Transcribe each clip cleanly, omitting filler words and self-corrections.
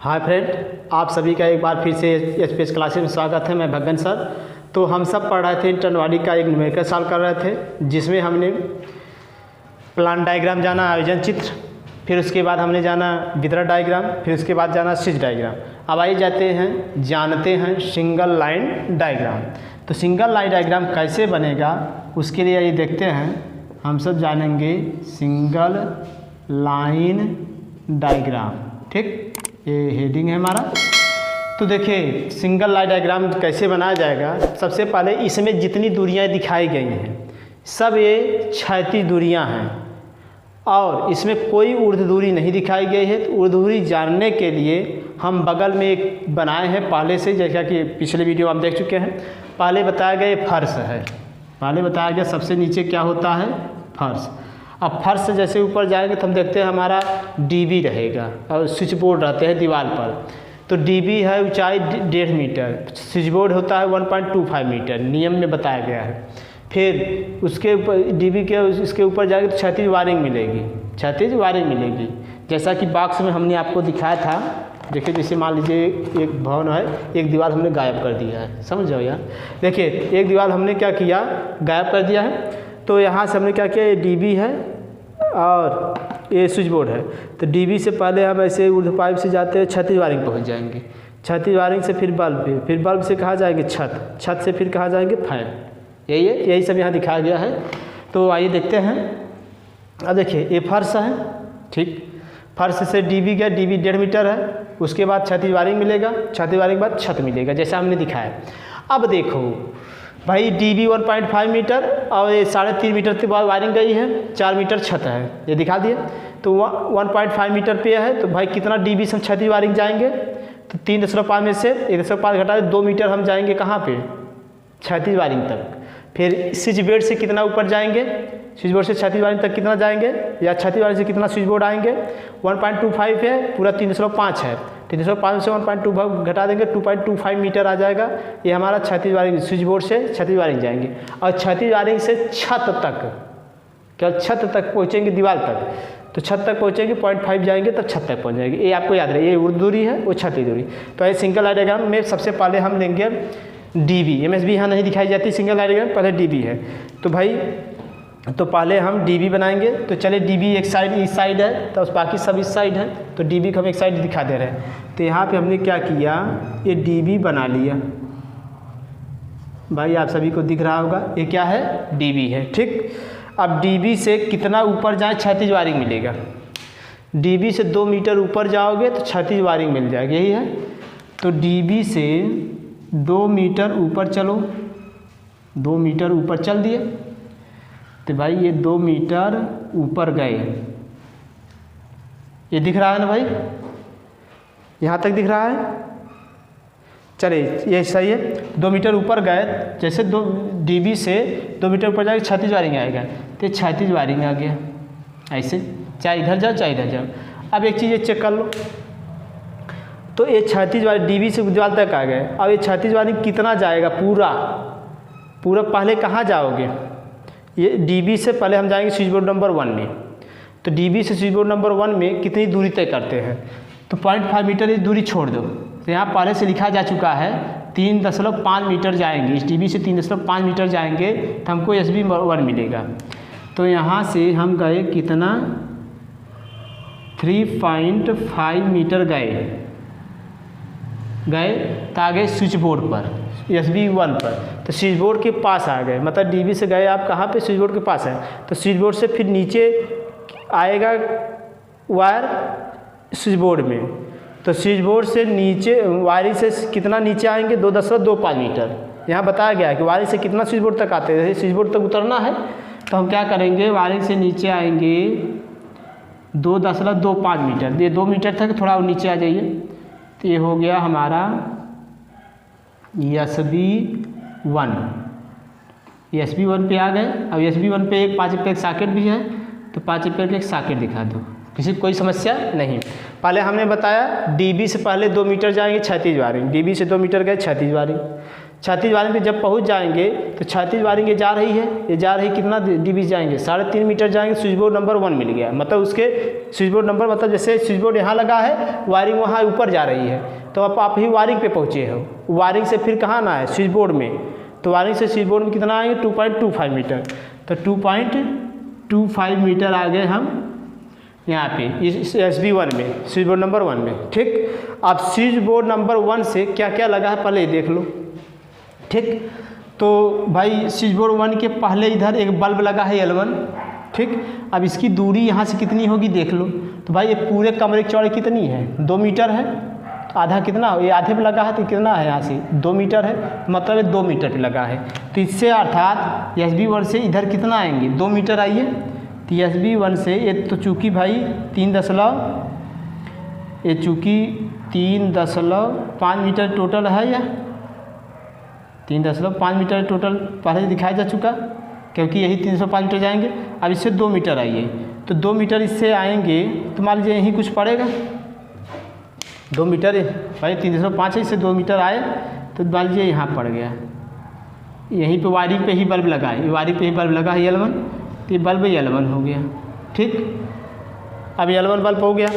Hi friend, आप सभी का एक बार फिर से एचपीएस क्लासेस में स्वागत है। मैं भगन सर। तो हम सब पढ़ रहे थे इंटरनवाड़ी का एक न्यूमेरिकल सॉल्व कर रहे थे, जिसमें हमने प्लान डायग्राम जाना, आयोजन चित्र, फिर उसके बाद हमने जाना वितरण डायग्राम, फिर उसके बाद जाना स्विच डायग्राम। अब आइए जानते हैं सिंगल लाइन डायग्राम। तो सिंगल लाइन डायग्राम कैसे बनेगा उसके लिए ये देखते हैं। हम सब जानेंगे सिंगल लाइन डायग्राम। ठीक, ये हेडिंग है हमारा। तो देखिए सिंगल लाइन डायग्राम कैसे बनाया जाएगा। सबसे पहले इसमें जितनी दूरियां दिखाई गई हैं सब ये क्षैतिज दूरियां हैं और इसमें कोई ऊर्ध्व दूरी नहीं दिखाई गई है। तो ऊर्ध्व दूरी जानने के लिए हम बगल में एक बनाए हैं पहले से, जैसा कि पिछले वीडियो आप देख चुके हैं। पहले बताया गया फर्श है, पहले बताया गया सबसे नीचे क्या होता है, फर्श। अब फर्श से जैसे ऊपर जाएंगे तो हम देखते हैं हमारा डीबी रहेगा और स्विच बोर्ड रहते हैं दीवार पर। तो डीबी है ऊंचाई 1.5 मीटर, स्विच बोर्ड होता है 1.25 मीटर, नियम में बताया गया है। फिर उसके ऊपर डीबी के इसके ऊपर जाएंगे तो क्षैतिज वायरिंग मिलेगी, क्षैतिज वायरिंग मिलेगी। जैसा कि बॉक्स में हमने आपको दिखाया था। देखिए जैसे मान लीजिए एक भवन है, एक दीवार हमने गायब कर दिया है, समझ जाओ यार। देखिए एक दीवार हमने क्या किया, गायब कर दिया है। तो यहाँ से हमने क्या किया, ये डीबी है और ये स्विच बोर्ड है। तो डीबी से पहले हम ऐसे ऊर्ध्व पाइप से जाते हैं क्षैतिज वायरिंग पहुँच जाएंगे, क्षैतिज वायरिंग से फिर बल्ब पे, फिर बल्ब से कहाँ जाएंगे, छत, छत से फिर कहाँ जाएंगे, फैन। यही है, यही सब यहाँ दिखाया गया है। तो आइए देखते हैं। अब देखिए ये फर्श है, ठीक, फर्श से डीबी गया, डीबी 1.5 मीटर है। उसके बाद क्षैतिज वायरिंग मिलेगा, क्षैतिज वायरिंग के बाद छत मिलेगा, जैसा हमने दिखाया। अब देखो भाई डीबी 1.5 मीटर और ये 3.5 मीटर के बाद वायरिंग गई है, 4 मीटर छत है, ये दिखा दिए। तो 1.5 मीटर पे है, तो भाई कितना डीबी से हम क्षैतिज वायरिंग जाएंगे, तो 3.5 में से 1.5 घटा 2 मीटर हम जाएंगे कहाँ पे, क्षैतिज वायरिंग तक। फिर स्विच बोर्ड से कितना ऊपर जाएंगे, स्विच बोर्ड से क्षैतिज वायरिंग तक कितना जाएंगे, या क्षैतिज वायरिंग से कितना स्विच बोर्ड आएंगे, 1.25 है, पूरा 3.5 है, 3.5 से 1.25 घटा देंगे, 2.25 मीटर आ जाएगा। ये हमारा क्षैतिज वायरिंग, स्विच बोर्ड से क्षैतिज वायरिंग जाएंगे। और क्षैतिज वायरिंग से छत तक, क्या छत तक पहुँचेंगे दीवार तक, तो छत तक पहुँचेंगे 0.5 जाएंगे तब छत तक पहुँच जाएंगे। ये आपको याद रहे, ये ऊर्ध्व दूरी है, वो क्षैतिज दूरी। तो ये सिंगल लाइन डायग्राम में सबसे पहले हम लेंगे डीबी, एमएसबी यहाँ नहीं दिखाई जाती सिंगल लाइन डायग्राम, पहले डीबी है। तो भाई तो पहले हम डीबी बनाएंगे। तो चले डीबी एक साइड इस साइड है, तो बाकी सब इस साइड है, तो डीबी को हम एक साइड दिखा दे रहे हैं। तो यहाँ पे हमने क्या किया, ये डीबी बना लिया। भाई आप सभी को दिख रहा होगा ये क्या है, डीबी है, ठीक। अब डीबी से कितना ऊपर जाए, क्षैतिज वायरिंग मिलेगा। डीबी से 2 मीटर ऊपर जाओगे तो क्षैतिज वायरिंग मिल जाएगी, यही है। तो डीबी से 2 मीटर ऊपर चलो, 2 मीटर ऊपर चल दिए। तो भाई ये 2 मीटर ऊपर गए, ये दिख रहा है ना भाई, यहाँ तक दिख रहा है। चले ये सही है, 2 मीटर ऊपर गए। जैसे 2 डीबी से 2 मीटर ऊपर जाएगा क्षैतिज वायरिंग आएगा, तो क्षैतिज वायरिंग आ गया ऐसे, चाहे इधर जाओ चाहे इधर जाओ। अब एक चीज़ ये चेक कर लो, तो ये क्षैतिज वायरिंग डीबी से दीवार तक आ गए। अब ये क्षैतिज वायरिंग कितना जाएगा, पूरा पहले कहाँ जाओगे, ये डीबी से पहले हम जाएंगे स्विच बोर्ड नंबर 1 में। तो डीबी से स्विच बोर्ड नंबर 1 में कितनी दूरी तय करते हैं, तो 0.5 मीटर ये दूरी छोड़ दो। तो यहाँ पहले से लिखा जा चुका है 3.5 मीटर जाएंगे, इस डीबी से 3.5 मीटर जाएंगे तो हमको एसबी 1 मिलेगा। तो यहाँ से हम गए कितना, 3.5 मीटर गए तो आ गए स्विच बोर्ड पर, एसबी 1 पर। तो स्विच बोर्ड के पास आ गए, मतलब डीबी से गए आप कहाँ पे, स्विच बोर्ड के पास है। तो स्विच बोर्ड से फिर नीचे आएगा वायर स्विच बोर्ड में। तो स्विच बोर्ड से नीचे वायरिंग से कितना नीचे आएंगे, 2.25 मीटर। यहाँ बताया गया है कि वायरिंग से कितना स्विच बोर्ड तक आते हैं, स्विच बोर्ड तक उतरना है। तो हम क्या करेंगे, वायरिंग से नीचे आएंगे 2.25 मीटर, ये 2 मीटर था, थोड़ा और नीचे आ जाइए। तो ये हो गया हमारा SB1, SB1 पे आ गए। अब SB1 पे एक 5 एम्पीयर सॉकेट भी है, तो 5 एम्पीयर का एक सॉकेट दिखा दो, किसी कोई समस्या नहीं। पहले हमने बताया डीबी से पहले 2 मीटर जाएंगे क्षैतिज वायरिंग, डीबी से 2 मीटर गए क्षैतिज वायरिंग। 36 वायरिंग पे जब पहुंच जाएंगे तो 36 वायरिंग ये जा रही है, ये जा रही कितना डीबी जाएंगे, 3.5 मीटर जाएंगे। स्विच बोर्ड नंबर 1 मिल गया, मतलब उसके स्विच बोर्ड नंबर, मतलब जैसे स्विच बोर्ड यहाँ लगा है, वायरिंग वहाँ ऊपर जा रही है, तो अब आप ही वायरिंग पे पहुँचे हो। वायरिंग से फिर कहाँ आना है, स्विच बोर्ड में, तो वायरिंग से स्विच बोर्ड में कितना आएंगे 2.25 मीटर, तो 2.25 मीटर आ गए हम यहाँ पे इस SB1 में, स्विच बोर्ड नंबर 1 में। ठीक, अब स्विच बोर्ड नंबर 1 से क्या क्या लगा है पहले देख लो। ठीक, तो भाई स्विच बोर्ड 1 के पहले इधर एक बल्ब लगा है L1। ठीक, अब इसकी दूरी यहाँ से कितनी होगी देख लो। तो भाई ये पूरे कमरे की चौड़ाई कितनी है, 2 मीटर है, तो आधा कितना, ये आधे पे लगा है तो कितना है, यहाँ से 2 मीटर है, मतलब ये 2 मीटर पे लगा है। तो इससे अर्थात SB1 से इधर कितना आएंगे, 2 मीटर आइए। तो SB1 से ये तो चूँकि भाई 3.5 मीटर टोटल है, या 3.5 मीटर टोटल पहले दिखाया जा चुका, क्योंकि यही 305 मीटर जाएंगे। अब इससे 2 मीटर आइए, तो 2 मीटर इससे आएंगे तो मान लीजिए यहीं कुछ पड़ेगा, 2 मीटर भाई 305 है, इससे 2 मीटर आए तो मान लीजिए यहाँ पड़ गया। यहीं पे वायरिंग पे ही बल्ब लगा है, वायरिंग पे ही बल्ब लगा है L1, तो ये बल्ब L1 हो गया। ठीक, अब L1 बल्ब हो गया।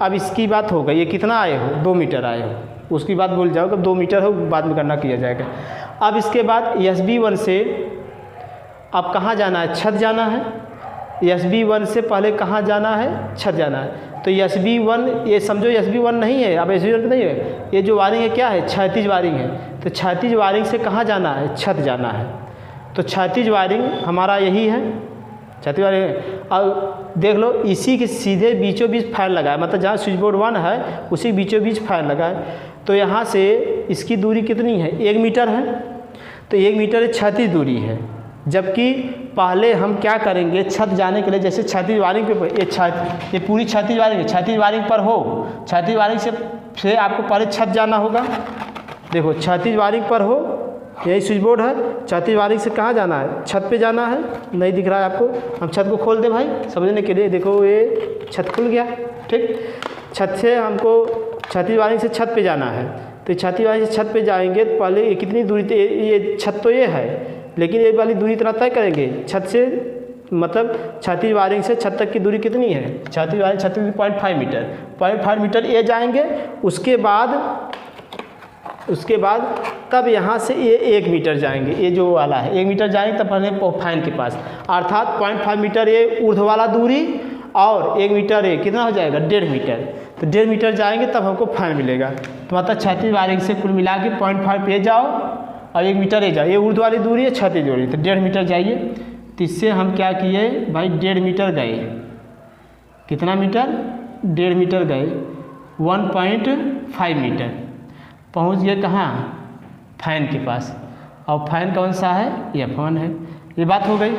अब इसकी बात हो गई, ये कितना आए हो, 2 मीटर आए हो, उसकी बात भूल जाओ, कब 2 मीटर हो बाद में करना किया जाएगा। अब इसके बाद SB1 से अब कहाँ जाना है, छत जाना है। SB1 से पहले कहाँ जाना है, छत जाना है। तो SB1 ये समझो SB1 नहीं है, अब SB1 नहीं है, ये जो वायरिंग है क्या है, क्षैतिज वायरिंग है। तो क्षैतिज वायरिंग से कहाँ जाना है, छत जाना है। तो क्षैतिज वायरिंग हमारा यही है, क्षैतिज वायरिंग। अब देख लो इसी के सीधे बीचों बीच फैन लगा है, मतलब जहाँ स्विच बोर्ड 1 है उसी बीचों बीच फैन लगा है। तो यहाँ से इसकी दूरी कितनी है, 1 मीटर है, तो 1 मीटर क्षैतिज दूरी है। जबकि पहले हम क्या करेंगे, छत जाने के लिए जैसे क्षैतिज वायरिंग पे ये पूरी क्षैतिज वायरिंग है, क्षैतिज वायरिंग पर हो, क्षैतिज वायरिंग से आपको पहले छत जाना होगा। देखो क्षैतिज वायरिंग पर हो, यही स्विच बोर्ड है, क्षैतिज वायरिंग से कहाँ जाना है, छत पे जाना है। नहीं दिख रहा है आपको, हम छत को खोल दे भाई समझने के लिए। देखो ये छत खुल गया। ठीक, छत से हमको क्षैतिज वायरिंग से छत पे जाना है, तो क्षैतिज वायरिंग से छत पे जाएंगे तो पहले ये कितनी दूरी, ये छत तो ये है, लेकिन ये वाली दूरी इतना तय करेंगे छत से, मतलब क्षैतिज वायरिंग से छत तक की दूरी कितनी है, क्षैतिज वायरिंग छत की 0.5 मीटर, 0.5 मीटर ये जाएंगे। उसके बाद तब यहाँ से ये 1 मीटर जाएंगे, ये जो वाला है 1 मीटर जाएंगे तब पहले फैन के पास, अर्थात 0.5 मीटर ये ऊर्ध्व वाला दूरी और 1 मीटर ये कितना हो जाएगा, 1.5 मीटर। तो 1.5 मीटर जाएंगे तब हमको फैन मिलेगा। तो मतलब क्षैतिज वायरिंग से कुल मिला के 0.5 पे जाओ और 1 मीटर ये जाओ, ये ऊर्ध्व वाली दूरी है, क्षैतिज दूरी, तो 1.5 मीटर जाइए। तो इससे हम क्या किए भाई, 1.5 मीटर गए, कितना मीटर, 1.5 मीटर गए, 1.5 मीटर पहुंच गए कहाँ, फैन के पास। और फैन कौन सा है, F1 है। ये बात हो गई।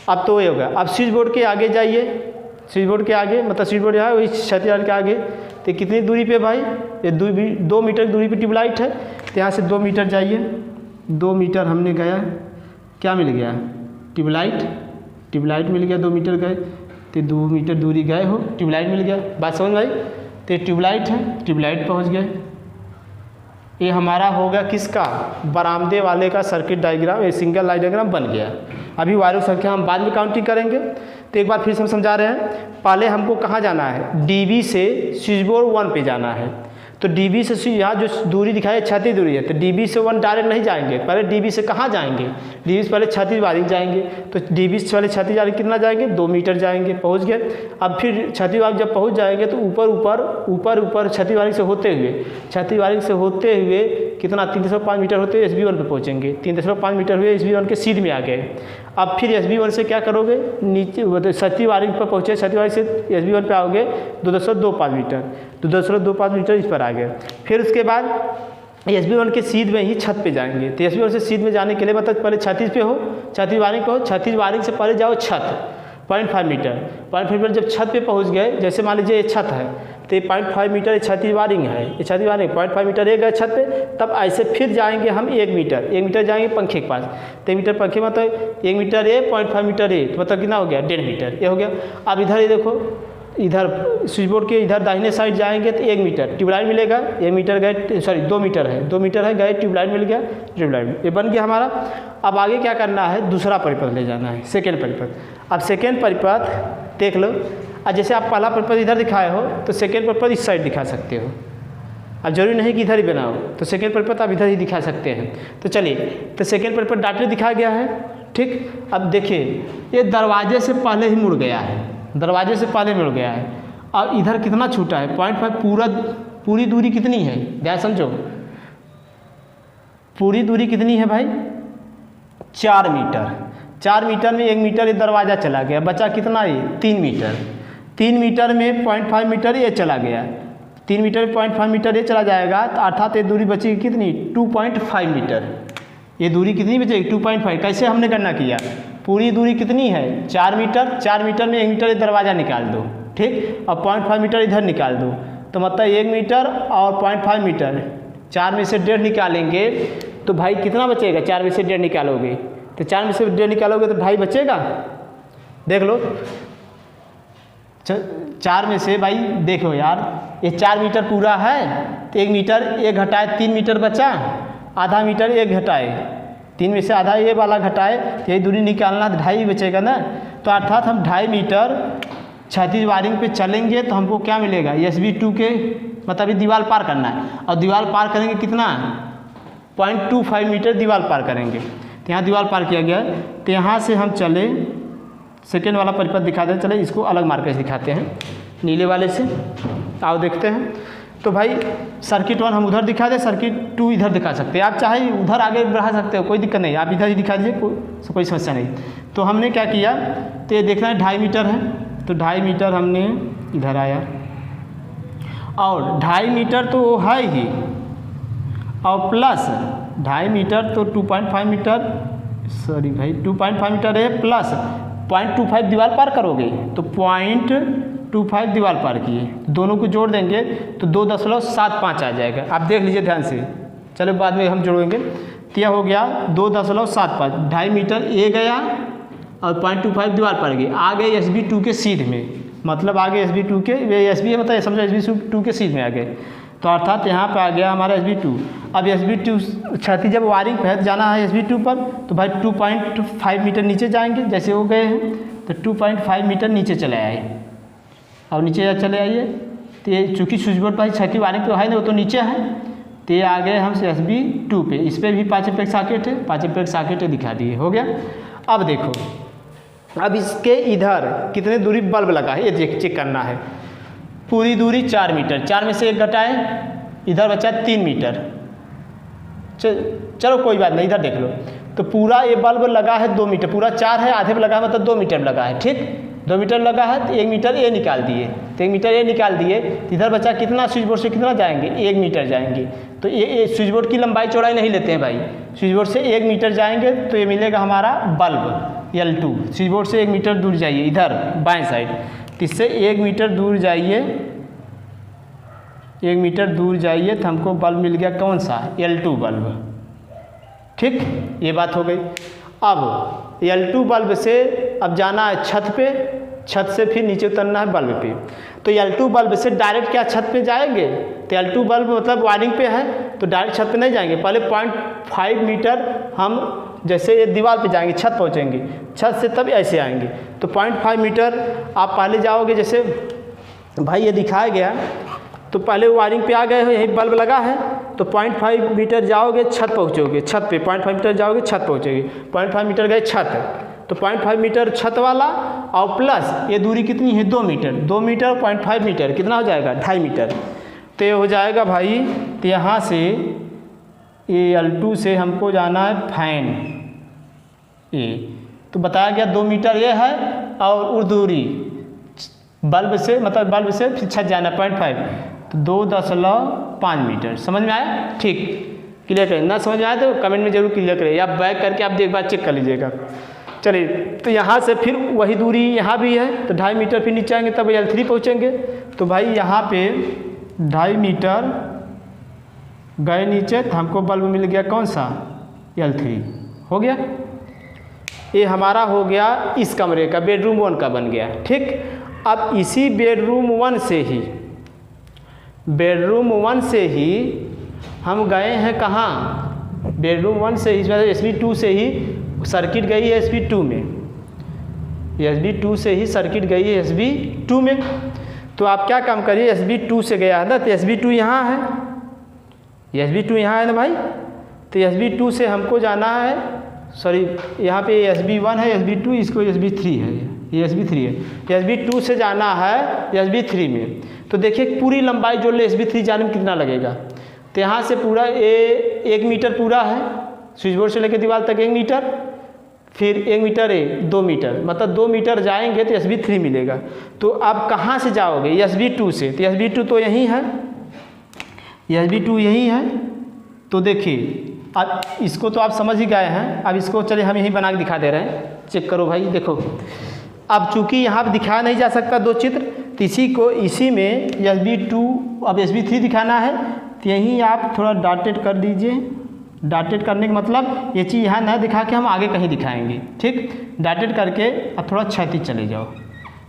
अब तो ये हो गया। अब स्विच बोर्ड के आगे जाइए, स्विच बोर्ड के आगे मतलब स्विच बोर्ड यहाँ वही क्षैतिज वायरिंग के आगे, तो कितनी दूरी पे भाई, ये 2 मीटर की दूरी पे ट्यूबलाइट है। तो यहाँ से 2 मीटर जाइए, 2 मीटर हमने गया, क्या मिल गया, ट्यूबलाइट मिल गया, 2 मीटर गए, तो 2 मीटर दूरी गए हो, ट्यूबलाइट मिल गया। बात समझ में आई। तो ट्यूबलाइट है, ट्यूबलाइट पहुँच गए। ये हमारा हो गया किसका, बरामदे वाले का सर्किट डायग्राम, ये सिंगल लाइन डायग्राम बन गया। अभी वायरिंग संख्या हम बाद में काउंटिंग करेंगे। तो एक बार फिर से हम समझा रहे हैं, पहले हमको कहाँ जाना है, DB से स्विच बोर्ड 1 पे जाना है। तो DB से यहाँ जो दूरी दिखाई है क्षैतिज दूरी है, तो DB से 1 डायरेक्ट नहीं जाएंगे, पहले DB से कहाँ जाएंगे, DB से पहले क्षैतिज वायरिंग जाएंगे। तो DB से पहले क्षैतिज वायरिंग कितना जाएंगे, 2 मीटर जाएंगे, पहुँच गए। अब फिर क्षैतिज वायरिंग जब पहुँच जाएंगे तो ऊपर क्षैतिज वायरिंग से होते हुए कितना 3.5 मीटर होते हुए SB1 पे पहुँचेंगे। 3.5 मीटर हुए SB1 के सीध में आ गए। अब फिर SB1 से क्या करोगे, नीचे क्षैतिज वायरिंग पर पहुँचे, क्षैतिज वायरिंग से SB1 पे आओगे 2.25 मीटर, 2.25 मीटर इस पर आ गए। फिर उसके बाद SB1 के सीध में ही छत पे जाएंगे। तो SB1 से सीध में जाने के लिए मतलब पहले क्षैतिज पे हो, क्षैतिज वायरिंग पे हो, क्षैतिज वायरिंग से पहले जाओ छत 0.5 मीटर जब छत पे पहुंच गए, जैसे मान लीजिए ये छत है तो ये 0.5 मीटर क्षैतिज वायरिंग है, ये क्षैतिज वायरिंग 0.5 मीटर ये गए छत पे। तब ऐसे फिर जाएंगे हम 1 मीटर जाएंगे पंखे के पास, तो 1 मीटर पंखे मतलब 1 मीटर ये 0.5 मीटर ये, तो मतलब कितना हो गया, 1.5 मीटर ये हो गया। अब इधर ये देखो इधर स्विच बोर्ड के इधर दाहिने साइड जाएंगे तो 1 मीटर ट्यूबलाइट मिलेगा, 1 मीटर गए, सॉरी 2 मीटर है, 2 मीटर है गए, ट्यूबलाइट मिल गया, ट्यूबलाइट ये बन गया हमारा। अब आगे क्या करना है, दूसरा परिपथ ले जाना है, सेकेंड परिपथ। अब सेकेंड परिपथ देख लो, और जैसे आप पहला परिपथ इधर दिखाए हो तो सेकेंड परिपथ इस साइड दिखा सकते हो। अब जरूरी नहीं कि इधर ही बनाओ, तो सेकेंड परिपथ आप इधर ही दिखा सकते हैं। तो चलिए, तो सेकेंड परिपथ डायरेक्टली दिखाया गया है, ठीक। अब देखिए ये दरवाजे से पहले ही मुड़ गया है, दरवाजे से पहले मुड़ गया है, और इधर कितना छूटा है 0.5, पूरी दूरी कितनी है, ध्यान समझो, पूरी दूरी कितनी है भाई 4 मीटर। 4 मीटर में 1 मीटर ये दरवाज़ा चला गया, बचा कितना ये 3 मीटर। 3 मीटर में 0.5 मीटर ये चला गया, 3 मीटर में 0.5 मीटर ये चला जाएगा, तो अर्थात ये दूरी बचेगी कितनी 2.5 मीटर। ये दूरी कितनी बचेगी 2.5। कैसे हमने गणना किया, पूरी दूरी कितनी है 4 मीटर, 4 मीटर में 1 मीटर ये दरवाज़ा निकाल दो, ठीक, और 0.5 मीटर इधर निकाल दो, तो मतलब 1 मीटर और 0.5 मीटर, 4 में से 1.5 निकालेंगे तो भाई कितना बचेगा, 4 में से 1.5 निकालोगे तो 4 में से 1.5 निकालोगे तो भाई बचेगा, देख लो 4 में से भाई देखो यार, ये 4 मीटर पूरा है तो 1 मीटर ये घटाए 3 मीटर बचा, आधा मीटर ये घटाए 3 में से आधा ये वाला घटाए, तो यही दूरी निकालना, 2.5 बचेगा ना। तो अर्थात हम 2.5 मीटर क्षैतिज वायरिंग पे चलेंगे तो हमको क्या मिलेगा, SB2 के मतलब ये दीवार पार करना है, और दीवार पार करेंगे कितना 0.25 मीटर दीवार पार करेंगे। तो यहाँ दीवार पार किया गया है, तो यहाँ से हम चले सेकेंड वाला परिपथ दिखा दें, चले इसको अलग मार्कर से दिखाते हैं, नीले वाले से आओ देखते हैं। तो भाई सर्किट 1 हम उधर दिखा दें, सर्किट 2 इधर दिखा सकते हैं, आप चाहे उधर आगे बढ़ा सकते हो, कोई दिक्कत नहीं, आप इधर ही दिखा दीजिए, कोई समस्या नहीं। तो हमने क्या किया, तो ये देखना है 2.5 मीटर है, तो 2.5 मीटर हमने इधर आया, और 2.5 मीटर तो वो है ही, और प्लस 2.5 मीटर तो 2.5 मीटर, सॉरी भाई 2.5 मीटर है, प्लस 0.25 दीवार पार करोगे तो 0.25 दीवार पार किए, दोनों को जोड़ देंगे तो 2.75 आ जाएगा। आप देख लीजिए ध्यान से, चलो बाद में हम जोड़ेंगे। तो यह हो गया 2.75, 2.5 मीटर ए गया और 0.25 दीवार पार गई, आ गए SB2 के सीध में, मतलब आगे SB2 के, ये SB है मतलब समझो SB2 के सीध में आ गए, तो अर्थात यहाँ पे आ गया हमारा SB2। अब SB2 क्षैतिज जब वायरिंग पे जाना है SB2 पर, तो भाई 2.5 मीटर नीचे जाएंगे, जैसे वो गए हैं तो 2.5 मीटर नीचे चले आए, और नीचे चले आइए, तो ये चूँकि स्विच बोर्ड पर क्षैतिज वायरिंग पे है ना, वो तो नीचे है, तो ये आ गए हम SB2 पे, इस पर भी 5 एम्पीयर सॉकेट है, 5 एम्पीयर सॉकेट दिखा दिए, हो गया। अब देखो, अब इसके इधर कितने दूरी बल्ब लगा है ये चेक करना है, पूरी दूरी 4 मीटर, 4 में से 1 घटाए, इधर बचा 3 मीटर, चलो कोई बात नहीं, इधर देख लो, तो पूरा ये बल्ब लगा है 2 मीटर, पूरा 4 है, आधे पे लगा है मतलब 2 मीटर लगा है, ठीक, 2 मीटर लगा है, तो 1 मीटर ये निकाल दिए, तो 1 मीटर ये निकाल दिए, तो इधर बचा कितना, स्विच बोर्ड से कितना जाएंगे 1 मीटर जाएंगे, तो ये स्विच बोर्ड की लंबाई चौड़ाई नहीं लेते हैं भाई, स्विच बोर्ड से 1 मीटर जाएंगे तो ये मिलेगा हमारा बल्ब L2, स्विच बोर्ड से 1 मीटर दूर जाइए इधर बाएं साइड, तो इससे 1 मीटर दूर जाइए, 1 मीटर दूर जाइए तो हमको बल्ब मिल गया कौन सा L2 बल्ब, ठीक, ये बात हो गई। अब L2 बल्ब से अब जाना है छत पे, छत से फिर नीचे उतरना है बल्ब पे, तो L2 बल्ब से डायरेक्ट क्या छत पे जाएंगे, तो L2 बल्ब मतलब वायरिंग पे है तो डायरेक्ट छत पे नहीं जाएंगे, पहले 0.5 मीटर हम जैसे ये दीवार पे जाएंगे, छत पहुँचेंगे, छत से तब ऐसे आएंगे, तो 0.5 मीटर आप पहले जाओगे, जैसे भाई ये दिखाया गया, तो पहले वायरिंग पे आ गए हो, यही बल्ब लगा है, तो 0.5 मीटर जाओगे छत पहुँचोगे, छत पे 0.5 मीटर जाओगे छत पहुँचोगे, 0.5 मीटर गए छत, तो 0.5 मीटर छत वाला, और प्लस ये दूरी कितनी है 2 मीटर, 2 मीटर 0.5 मीटर कितना हो जाएगा 2.5 मीटर, तो ये हो जाएगा भाई, तो यहाँ से ये L2 से हमको जाना है फैन ए, तो बताया गया 2 मीटर ये है, और दूरी बल्ब से मतलब बल्ब से फिर छत जाना 0.5, तो 2.5 मीटर, समझ में आया, ठीक, क्लियर करें, ना समझ में आया तो कमेंट में जरूर क्लियर करें, या बैक करके आप एक बार चेक कर लीजिएगा। चलिए, तो यहाँ से फिर वही दूरी यहाँ भी है, तो 2.5 मीटर फिर नीचे आएंगे तब L3 पहुँचेंगे, तो भाई यहाँ पे 2.5 मीटर गए नीचे, तो हमको बल्ब मिल गया कौन सा L3, हो गया, ये हमारा हो गया इस कमरे का बेडरूम 1 का बन गया, ठीक। अब इसी बेडरूम 1 से ही हम गए हैं कहाँ, बेडरूम 1 से ही SB2 से ही सर्किट गई है SB2 में, SB2 से ही सर्किट गई है SB2 में। तो आप क्या काम करिए, SB2 से गया है ना, तो SB2 यहाँ है, SB2 यहाँ है ना भाई, तो SB2 से हमको जाना है, सॉरी यहाँ पे SB1 है, SB2, इसको SB3 है, ये SB3 है, SB2 से जाना है SB3 में। तो देखिए पूरी लंबाई जोड़ ले, SB3 जाने में कितना लगेगा, तो यहाँ से पूरा 1 मीटर पूरा है, स्विच बोर्ड से लेकर दीवार तक 1 मीटर, फिर 1 मीटर 2 मीटर, मतलब 2 मीटर जाएंगे तो SB3 मिलेगा। तो आप कहाँ से जाओगे, SB2 से, तो SB2 तो यहीं है, SB2 यहीं है। तो देखिए अब इसको तो आप समझ ही गए हैं, अब इसको चलिए हम यहीं बना के दिखा दे रहे हैं, चेक करो भाई। देखो अब चूंकि यहाँ पर दिखाया नहीं जा सकता 2 चित्र, तो इसी में SB2 अब SB3 दिखाना है, तो यहीं आप थोड़ा डॉटेड कर दीजिए। डॉटेड करने का मतलब ये चीज़ यहाँ ना दिखा के हम आगे कहीं दिखाएंगे, ठीक। डॉटेड करके अब थोड़ा क्षैतिज चले जाओ।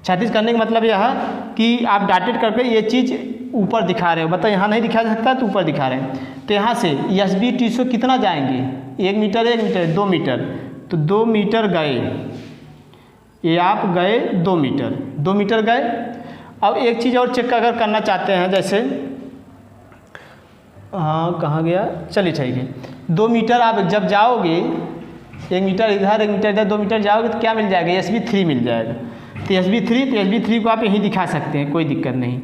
क्षैतिज करने का मतलब यह है कि आप डॉटेड करके ये चीज़ ऊपर दिखा रहे हो, मतलब यहाँ नहीं दिखा जा सकता तो ऊपर दिखा रहे हैं। तो यहाँ से SB2 से कितना जाएंगे, 1 मीटर 1 मीटर 2 मीटर, तो 2 मीटर गए, ये आप गए 2 मीटर गए। अब एक चीज़ और चेक अगर करना चाहते हैं, जैसे हाँ कहाँ गया, चलिए ठीक है, 2 मीटर आप जब जाओगे, 1 मीटर इधर 1 मीटर इधर 2 मीटर जाओगे तो क्या मिल जाएगा, SB3 मिल जाएगा। तो SB3 को आप यहीं दिखा सकते हैं, कोई दिक्कत नहीं।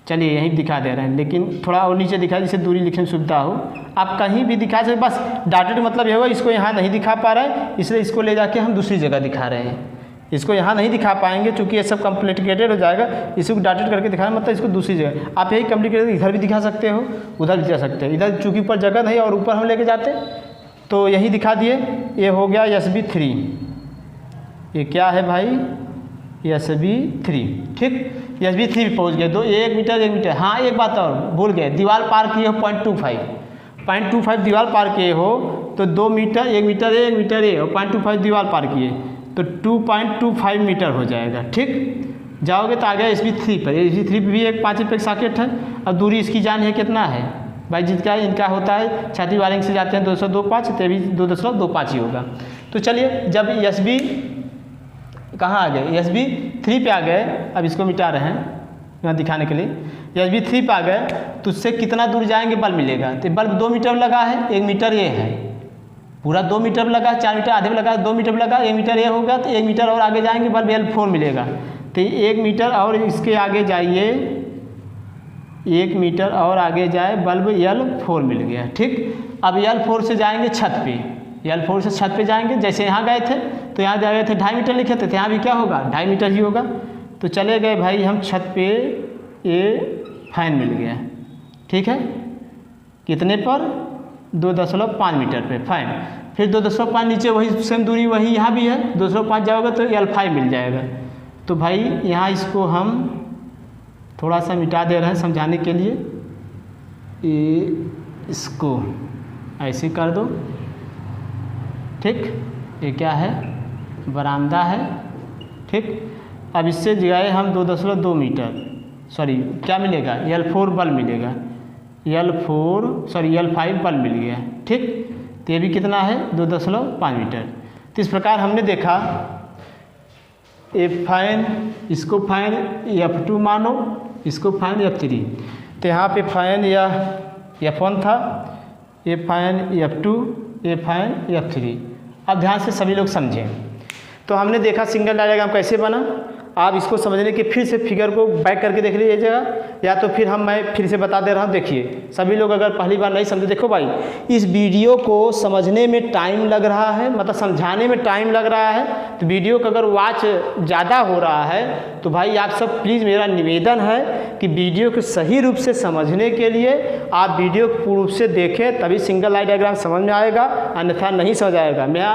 चलिए यहीं दिखा दे रहे हैं, लेकिन थोड़ा और नीचे दिखा, जिससे दूरी लिखने में सुविधा हो। आप कहीं भी दिखा सकते, बस डॉटेड मतलब ये होगा, इसको यहाँ नहीं दिखा पा रहे हैं, इसलिए इसको ले जाके हम दूसरी जगह दिखा रहे हैं। इसको यहाँ नहीं दिखा पाएंगे क्योंकि ये सब कॉम्प्लिकेटेड हो जाएगा, इसको डॉटेड करके दिखाना मतलब इसको दूसरी जगह। आप यही कॉम्प्लिकेटेड इधर भी दिखा सकते हो, उधर भी जा सकते हैं। इधर चूँकि ऊपर जगह नहीं और ऊपर हम लेके जाते, तो यही दिखा दिए। ये हो गया SB3, ये क्या है भाई, SB3, ठीक। SB3 भी पहुँच गए, 1 मीटर 1 मीटर। हाँ एक बात और भूल गए, दीवार पार किए हो 0.25 दीवार पार किए हो, तो 2 मीटर 1 मीटर 1 मीटर और 0.25 दीवार पार किए तो 2.25 मीटर हो जाएगा, ठीक। जाओगे तो आ गया SB3 पर। SB3 भी एक 5 रुपये सॉकेट है। अब दूरी इसकी जान है कितना है भाई, जिनका इनका होता है छाती वायरिंग से जाते हैं 225, तो भी 2.25 ही होगा। तो चलिए जब SB कहाँ आ गए, SB3 पे आ गए, अब इसको मिटा रहे हैं यहाँ दिखाने के लिए। SB3 पे आ गए तो उससे कितना दूर जाएंगे बल्ब मिलेगा, तो बल्ब 2 मीटर लगा है, 1 मीटर ये है, पूरा 2 मीटर लगा, 4 मीटर आधे में लगा, 2 मीटर लगा, 1 मीटर ये होगा, तो 1 मीटर और आगे जाएंगे बल्ब L4 मिलेगा। तो 1 मीटर और इसके आगे जाइए, 1 मीटर और आगे जाए बल्ब L4 मिल गया, ठीक। अब L4 से जाएंगे छत पे, L4 से छत पे जाएंगे, जैसे यहाँ गए थे तो यहाँ गए थे 2.5 मीटर लिखे थे, तो यहाँ भी क्या होगा 2.5 मीटर ही होगा। तो चले गए भाई हम छत पे, ये फैन मिल गया, ठीक है, कितने पर 2.5 मीटर पे फैन। फिर 2.5 नीचे वही सेम दूरी वही यहाँ भी है, 2.5 जाओगे तो L5 मिल जाएगा। तो भाई यहाँ इसको हम थोड़ा सा मिटा दे रहे हैं समझाने के लिए, इसको ऐसे कर दो, ठीक। ये क्या है, बरामदा है, ठीक। अब इससे गए हम 2.2 मीटर, सॉरी क्या मिलेगा, L4 बल्ब मिलेगा, L5 बल्ब मिल गया, ठीक। तो ये भी कितना है 2.5 मीटर। तो इस प्रकार हमने देखा ये फैन, इसको फैन F2 मानो, इसको फैन F3। तो यहाँ पे फैन या F1 था, ये फैन F2, ये फैन F3। अब ध्यान से सभी लोग समझें। तो हमने देखा सिंगल डायग्राम कैसे बना। आप इसको समझने के फिर से फिगर को बैक करके देख लीजिएगा, या तो फिर मैं फिर से बता दे रहा हूँ। देखिए सभी लोग अगर पहली बार नहीं समझे, देखो भाई इस वीडियो को समझने में टाइम लग रहा है, मतलब समझाने में टाइम लग रहा है, तो वीडियो का अगर वॉच ज़्यादा हो रहा है तो भाई आप सब प्लीज़ मेरा निवेदन है कि वीडियो को सही रूप से समझने के लिए आप वीडियो को पूर्ण रूप से देखें, तभी सिंगल लाइन डायग्राम समझ में आएगा, अन्यथा नहीं समझ आएगा। मैं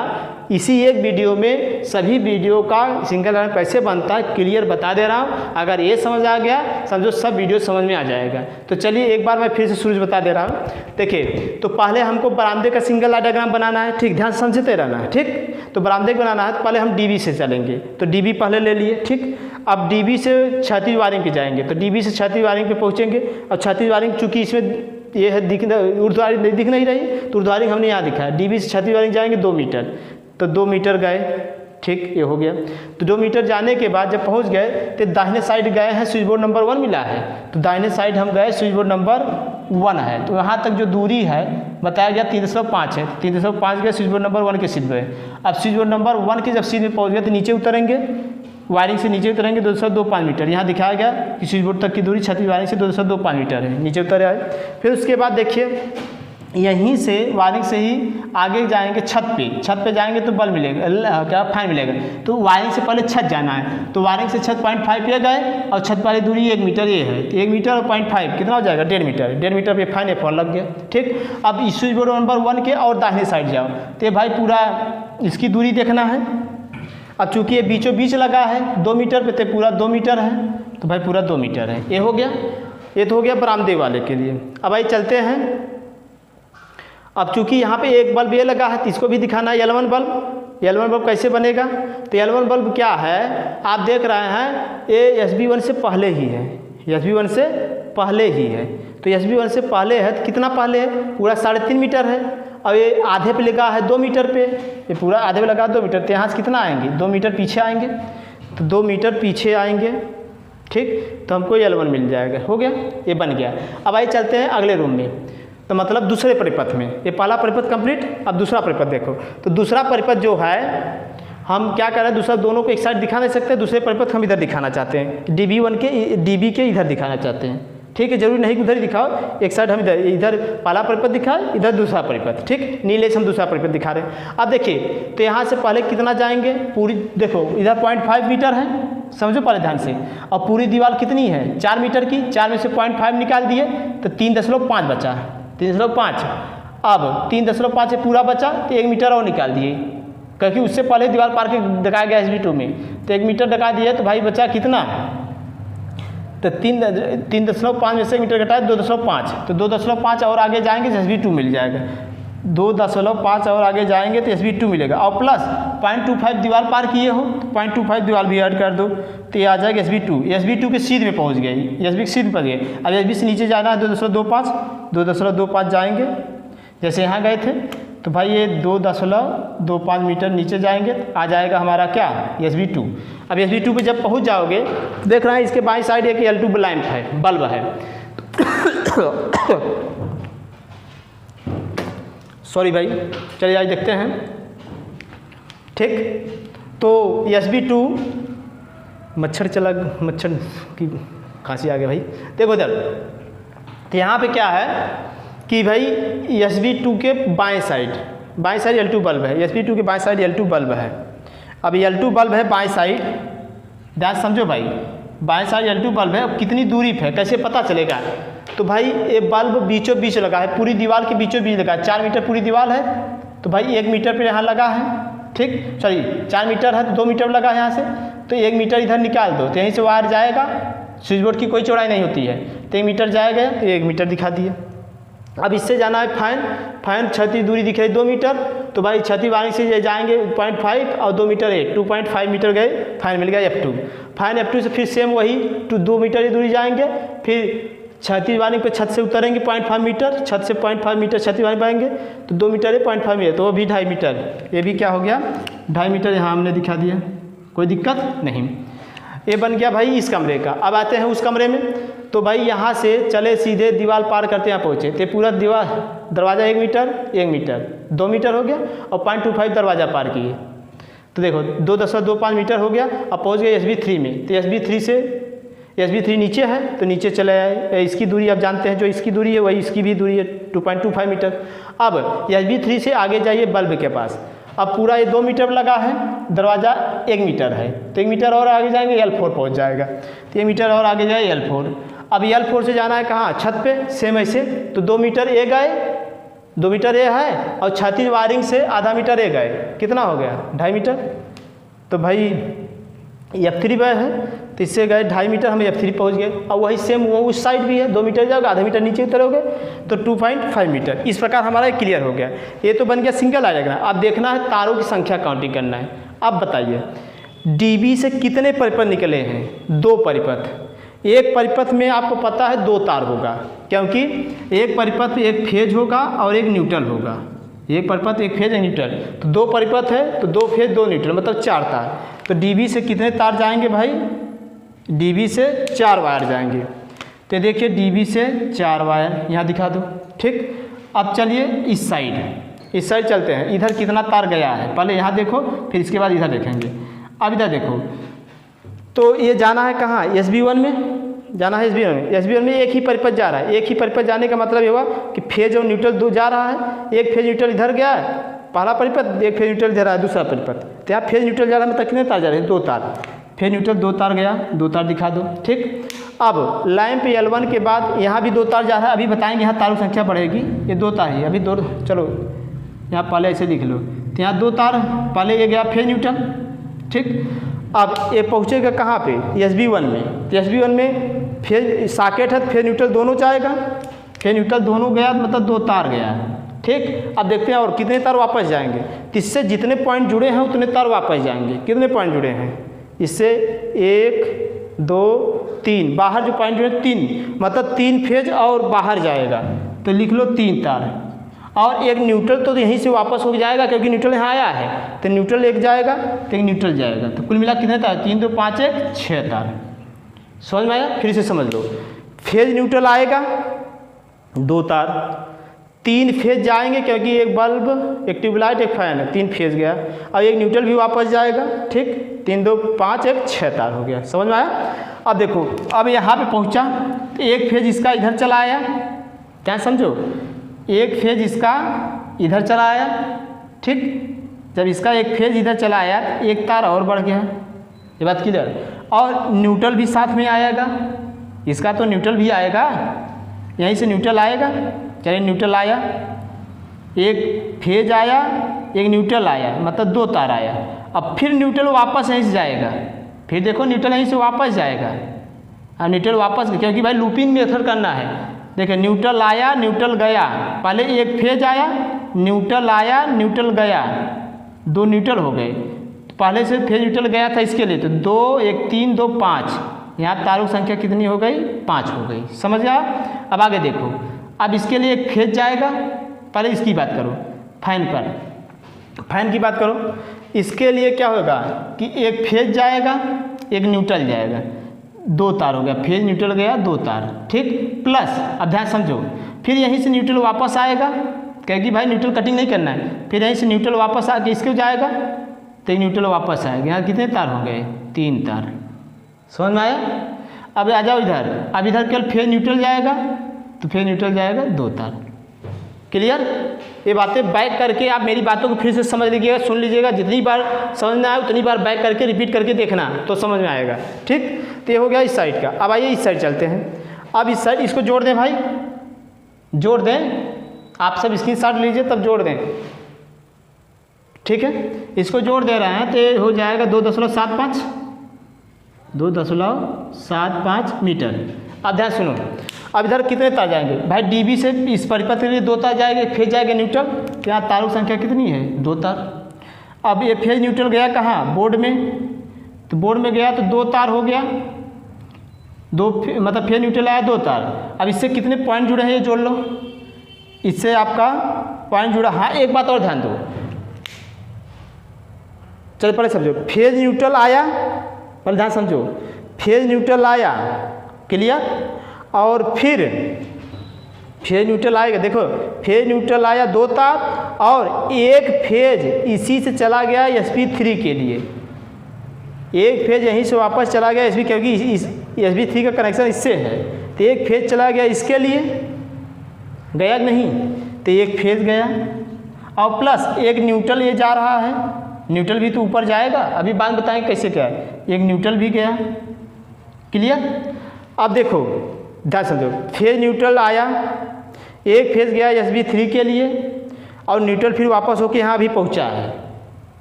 इसी एक वीडियो में सभी वीडियो का सिंगल लाइन कैसे बनता है क्लियर बता दे रहा हूँ। अगर ये समझ आ गया समझो सब वीडियो समझ में आ जाएगा। तो चलिए एक बार मैं फिर से शुरू से बता दे रहा हूँ। देखिए तो पहले हमको बरामदे का सिंगल लाइन डायग्राम बनाना है, ठीक, ध्यान समझते रहना है, ठीक। तो बरामदे का बनाना है तो पहले हम DB से चलेंगे, तो DB पहले ले लिए, ठीक। अब डीबी से क्षैतिज वायरिंग पे जाएंगे, तो डीबी से क्षैतिज वायरिंग पे पहुँचेंगे। अब क्षैतिज वायरिंग चूँकि इसमें ये है ऊर्ध्वाधर नहीं दिख नहीं रही, तो ऊर्ध्वाधर हमने यहाँ दिखा है। डीबी से क्षैतिज वायरिंग जाएंगे 2 मीटर, तो 2 मीटर गए, ठीक, ये हो गया। तो 2 मीटर जाने के बाद जब पहुँच गए तो दाहिने साइड गए हैं, स्विच बोर्ड नंबर 1 मिला है, तो दाहिने साइड हम गए, स्विच बोर्ड नंबर 1 है, तो यहाँ तक जो दूरी है बताया गया 305 है, 305 गए स्विच बोर्ड नंबर 1 के सीध में। अब स्विच बोर्ड नंबर 1 के जब सीध में पहुँच गए तो नीचे उतरेंगे, वायरिंग से नीचे उतरेंगे 225 मीटर। यहाँ दिखाया गया कि स्विच बोर्ड तक की दूरी क्षैतिज वायरिंग से 225 मीटर है, नीचे उतरे आए। फिर उसके बाद देखिए यहीं से वायरिंग से ही आगे जाएंगे छत पे जाएंगे तो बल्ब मिलेगा, क्या फैन मिलेगा। तो वायरिंग से पहले छत जाना है, तो वायरिंग से छत 0.5 पे गए और छत वाली दूरी 1 मीटर ये है, तो 1 मीटर और 0.5 कितना हो जाएगा, 1.5 मीटर। 1.5 मीटर पे फैन F1 लग गया, ठीक। अब स्विच बोर्ड नंबर 1 के और दाहिने साइड जाओ, तो भाई पूरा इसकी दूरी देखना है। अब चूँकि ये बीचों बीच लगा है 2 मीटर पे, तो पूरा 2 मीटर है, तो भाई पूरा 2 मीटर है। ये हो गया, ये तो हो गया बरामदे वाले के लिए। अब भाई चलते हैं, अब चूँकि यहाँ पे एक बल्ब ये लगा है तो इसको भी दिखाना है, L1 बल्ब। L1 बल्ब कैसे बनेगा, तो L1 बल्ब क्या है, आप देख रहे हैं ये SB1 से पहले ही है, SB1 से पहले ही है। तो SB1 से पहले है तो कितना पहले है, पूरा 3.5 मीटर है। अब ये आधे पे लगा है 2 मीटर पे, ये पूरा आधे पे लगा 2 मीटर, तो यहाँ से कितना आएंगे, 2 मीटर पीछे आएंगे, तो 2 मीटर पीछे आएंगे, ठीक। तो हमको L1 मिल जाएगा, हो गया, ये बन गया। अब आइए चलते हैं अगले रूम में, तो मतलब दूसरे परिपथ में। ये पहला परिपथ कंप्लीट, अब दूसरा परिपथ देखो। तो दूसरा परिपथ जो है हम क्या कर रहे हैं, दूसरा दोनों को एक साइड दिखा नहीं सकते, दूसरे परिपथ हम इधर दिखाना चाहते हैं, डीबी के इधर दिखाना चाहते हैं, ठीक है। जरूरी नहीं कि उधर ही दिखाओ, एक साइड हम इधर पहला परिपथ दिखाए, इधर दूसरा परिपथ, ठीक। नीले से हम दूसरा परिपथ दिखा रहे हैं। अब देखिए तो यहाँ से पहले कितना जाएंगे, पूरी देखो इधर 0.5 मीटर है, समझो पहले ध्यान से। और पूरी दीवार कितनी है, 4 मीटर की, 4 में से 0.5 निकाल दिए तो 3.5 बचा है, 3.5। अब 3.5 से पूरा बचा तो 1 मीटर और निकाल दिए, क्योंकि उससे पहले दीवार पार के दिखाया गया SB2 में, तो 1 मीटर दिखा दिया, तो भाई बचा कितना, तो 3.5 में से 1 मीटर घटाए 2.5, तो 2.5 और आगे जाएंगे तो SB2 मिल जाएगा, 2.5 और आगे जाएंगे तो SB2 मिलेगा। और प्लस 0.25 दीवार पार किए हो तो 0.25 दीवार भी ऐड कर दो, तो ये आ जाएगा SB2 के सीध में पहुंच गए, SB के सीध पर गए। अब SB से नीचे जाना है 2.25 जाएंगे, जैसे यहाँ गए थे, तो भाई ये 2.25 मीटर नीचे जाएंगे, आ जाएगा हमारा क्या, SB2। अब SB2 पे जब पहुँच जाओगे देख रहे हैं इसके बाईं साइड एक L2 लैंप है, बल्ब है, सॉरी भाई, चलिए आज देखते हैं, ठीक। तो SB2 मच्छर की खांसी आ गई भाई, देखो इधर, तो यहाँ पे क्या है कि भाई SB2 के बाएं साइड L2 बल्ब है, SB2 के बाएं साइड L2 बल्ब है। अब L2 बल्ब है बाएं साइड, ध्यान समझो भाई, बाएं साइड L2 बल्ब है। अब कितनी दूरी पे है, कैसे पता चलेगा, तो भाई ये बल्ब बीचों बीच लगा है, पूरी दीवार के बीचों बीच लगा है, 4 मीटर पूरी दीवार है, तो भाई 1 मीटर पे यहाँ लगा है, ठीक, सॉरी 4 मीटर है तो 2 मीटर लगा है यहाँ से, तो 1 मीटर इधर निकाल दो, तो यहीं से वायर जाएगा, स्विच बोर्ड की कोई चौड़ाई नहीं होती है, तो 1 मीटर जाएगा, तो 1 मीटर दिखा दिया। अब इससे जाना है फैन क्षैतिज दूरी दिख रही 2 मीटर, तो भाई क्षैतिज वायरिंग से जाएंगे 0.5 और 2 मीटर 2.5 मीटर गए, फैन मिल गया F2। फैन F2 से फिर सेम वही 2 मीटर की दूरी जाएंगे, फिर क्षैतिज वायरिंग पे छत से उतरेंगे 0.5 मीटर, छत से 0.5 मीटर क्षैतिज वायरिंग पाएंगे, तो 2 मीटर है 0.5 मीटर, तो वो भी 2.5 मीटर, ये भी क्या हो गया 2.5 मीटर, यहाँ हमने दिखा दिया, कोई दिक्कत नहीं। ये बन गया भाई इस कमरे का। अब आते हैं उस कमरे में, तो भाई यहाँ से चले सीधे दीवार पार करते यहाँ पहुँचे, तो पूरा दरवाज़ा 1 मीटर 2 मीटर हो गया, और 0.25 दरवाज़ा पार किए, तो देखो 2.25 मीटर हो गया। अब पहुँच गए SB3 में, तो SB3 से SB3 नीचे है तो नीचे चले आए, इसकी दूरी आप जानते हैं, जो इसकी दूरी है वही इसकी भी दूरी है 2.25 मीटर। अब SB3 से आगे जाइए बल्ब के पास, अब पूरा ये 2 मीटर लगा है, दरवाज़ा 1 मीटर है, तो 1 मीटर और आगे जाएंगे L4 पहुंच जाएगा, तो 1 मीटर और आगे जाए L4। अब L4 से जाना है कहाँ, छत पे, सेम ऐसे, तो 2 मीटर ए गए, 2 मीटर ए है, और क्षैतिज वायरिंग से आधा मीटर ए गए, कितना हो गया 2.5 मीटर। तो भाई F3 पे है, तो इससे गए 2.5 मीटर, हम F3 पहुंच गए। और वही सेम वो उस साइड भी है, 2 मीटर जाओगे, आधा मीटर नीचे उतरोगे तो 2.5 मीटर। इस प्रकार हमारा क्लियर हो गया। ये तो बन गया सिंगल डायग्राम। अब देखना है तारों की संख्या काउंटिंग करना है। अब बताइए डीबी से कितने परिपथ निकले हैं? 2 परिपथ। एक परिपथ में आपको पता है 2 तार होगा, क्योंकि एक परिपथ में एक फेज होगा और एक न्यूट्रल होगा। एक परिपथ, एक फेज, एक न्यूट्रल, तो 2 परिपथ है तो 2 फेज 2 न्यूट्रल, मतलब 4 तार। तो डीबी से कितने तार जाएंगे भाई? डीबी से 4 वायर जाएंगे। तो देखिए डीबी से 4 वायर यहाँ दिखा दो, ठीक। अब चलिए इस साइड चलते हैं। इधर कितना तार गया है पहले यहाँ देखो, फिर इसके बाद इधर देखेंगे। अब इधर देखो, तो ये जाना है कहाँ? SB1 में जाना है। SB1 में एक ही परिपथ जा रहा है। एक ही परिपथ जाने का मतलब ये हुआ कि फेज और न्यूट्रल 2 जा रहा है। एक फेज न्यूट्रल इधर गया है पहला परिपथ, एक फेज न्यूट्रल जा रहा है दूसरा परिपथ। तो यहाँ फेज न्यूट्रल जा रहा है, मतलब कितने तार जा रहे हैं? 2 तार। फेज न्यूट्रल 2 तार गया, 2 तार दिखा दो, ठीक। अब लाइन पे L1 के बाद यहाँ भी 2 तार जा रहा है। अभी बताएंगे यहाँ तारों संख्या बढ़ेगी। ये 2 तार ही अभी 2, चलो यहाँ पहले ऐसे लिख लो। तो यहाँ 2 तार, पहले ये गया फेज न्यूट्रल, ठीक। अब ये पहुँचेगा कहाँ पे? SB1 में। तो SB1 में फेज सॉकेट है, फेज न्यूट्रल दोनों जाएगा। फेज न्यूट्रल दोनों गया मतलब 2 तार गया, ठीक। अब देखते हैं और कितने तार वापस जाएंगे। तो इससे जितने पॉइंट जुड़े हैं उतने तार वापस जाएंगे। कितने पॉइंट जुड़े हैं? इससे 1 2 3, बाहर जो पॉइंट जुड़े 3, मतलब 3 फेज और बाहर जाएगा। तो लिख लो 3 तार। और एक न्यूट्रल तो यहीं से वापस हो जाएगा, क्योंकि न्यूट्रल यहाँ आया है। तो न्यूट्रल एक जाएगा तो एक न्यूट्रल जाएगा। तो कुल मिला कितने तार? 3 2 5 1 6 तार। समझ में आया? फिर से समझ लो। फेज न्यूट्रल आएगा 2 तार, 3 फेज जाएंगे, क्योंकि एक बल्ब, एक ट्यूबलाइट, एक फैन है, 3 फेज गया। और एक न्यूट्रल भी वापस जाएगा, ठीक। 3 2 5 1 6 तार हो गया। समझ में आया? अब देखो, अब यहाँ पे पहुँचा तो एक फेज इसका इधर चला आया, क्या समझो? एक फेज इसका इधर चला आया, ठीक। जब इसका एक फेज इधर चला आया, एक तार और बढ़ गया, ये बात क्लियर। और न्यूट्रल भी साथ में आएगा, इसका तो न्यूट्रल भी आएगा, यहीं से न्यूट्रल आएगा। चलिए न्यूट्रल आया, एक फेज आया, एक न्यूट्रल आया, मतलब 2 तार आया। अब फिर न्यूट्रल वापस यहीं से जाएगा, फिर देखो न्यूट्रल यहीं से वापस जाएगा। अब न्यूट्रल वापस, क्योंकि भाई लूपिंग मेथड करना है। देखिए न्यूट्रल आया, न्यूट्रल गया, पहले एक फेज आया, न्यूट्रल आया, न्यूट्रल गया, 2 न्यूट्रल हो गए। पहले से फेज न्यूट्रल गया था इसके लिए, तो 2 1 3 2 5, यहाँ तारों की संख्या कितनी हो गई? 5 हो गई। समझ गया? अब आगे देखो, अब इसके लिए एक फेज जाएगा। पहले इसकी बात करो, फैन पर, फैन की बात करो। इसके लिए क्या होगा कि एक फेज जाएगा, एक न्यूट्रल जाएगा, 2 तार हो गया। फेज न्यूट्रल गया, 2 तार, ठीक। प्लस अब ध्यान समझो, फिर यहीं से न्यूट्रल वापस आएगा, क्योंकि भाई न्यूट्रल कटिंग नहीं करना है। फिर यहीं से न्यूट्रल वापस आके इसके जाएगा, तो एक न्यूट्रल वापस आएगा। यहाँ कितने तार हो गए? 3 तार। समझ में आया? अब आ जाओ इधर। अब इधर केवल फेज न्यूट्रल जाएगा, तो फेज न्यूट्रल जाएगा 2 तार। क्लियर? ये बातें बैक करके आप मेरी बातों को फिर से समझ लीजिएगा, सुन लीजिएगा। जितनी बार समझ में आए उतनी बार बैक करके रिपीट करके देखना, तो समझ में आएगा, ठीक। तो ये हो गया इस साइड का। अब आइए इस साइड चलते हैं। अब इस साइड इसको जोड़ दें भाई, जोड़ दें। आप सब स्क्रीनशॉट लीजिए तब जोड़ दें, ठीक है। इसको जोड़ दे रहे हैं तो ये हो जाएगा 2.75 2.75 मीटर। अब ध्यान सुनो, अब इधर कितने तार जाएंगे भाई? डीबी से इस परिपथ के लिए 2 तार जाएंगे, फेज जाएगा न्यूट्रल। तो यहाँ तारों की संख्या कितनी है? 2 तार। अब ये फेज न्यूट्रल गया कहाँ? बोर्ड में। तो बोर्ड में गया तो 2 तार हो गया, 2 मतलब फेज न्यूट्रल आया 2 तार। अब इससे कितने पॉइंट जुड़े हैं ये जोड़ लो। इससे आपका पॉइंट जुड़ा। हाँ, एक बात और ध्यान दो, चलो पहले समझो। फेज न्यूट्रल आया, पहले ध्यान समझो। फेज न्यूट्रल आया, क्लियर। और फिर फेज न्यूट्रल आएगा, देखो फेज न्यूट्रल आया 2 तार, और एक फेज इसी से चला गया SP3 के लिए। एक फेज यहीं से वापस चला गया SP, क्योंकि SP3 का कनेक्शन इससे है। तो एक फेज चला गया इसके लिए, गया नहीं? तो एक फेज गया, और प्लस एक न्यूट्रल ये जा रहा है। न्यूट्रल भी तो ऊपर जाएगा, अभी बाद में बताएंगे कैसे क्या है। एक न्यूट्रल भी गया, क्लियर। अब देखो ध्यान समझो, फेज न्यूट्रल आया, एक फेज गया SP3 के लिए, और न्यूट्रल फिर वापस होकर यहाँ भी पहुँचा है।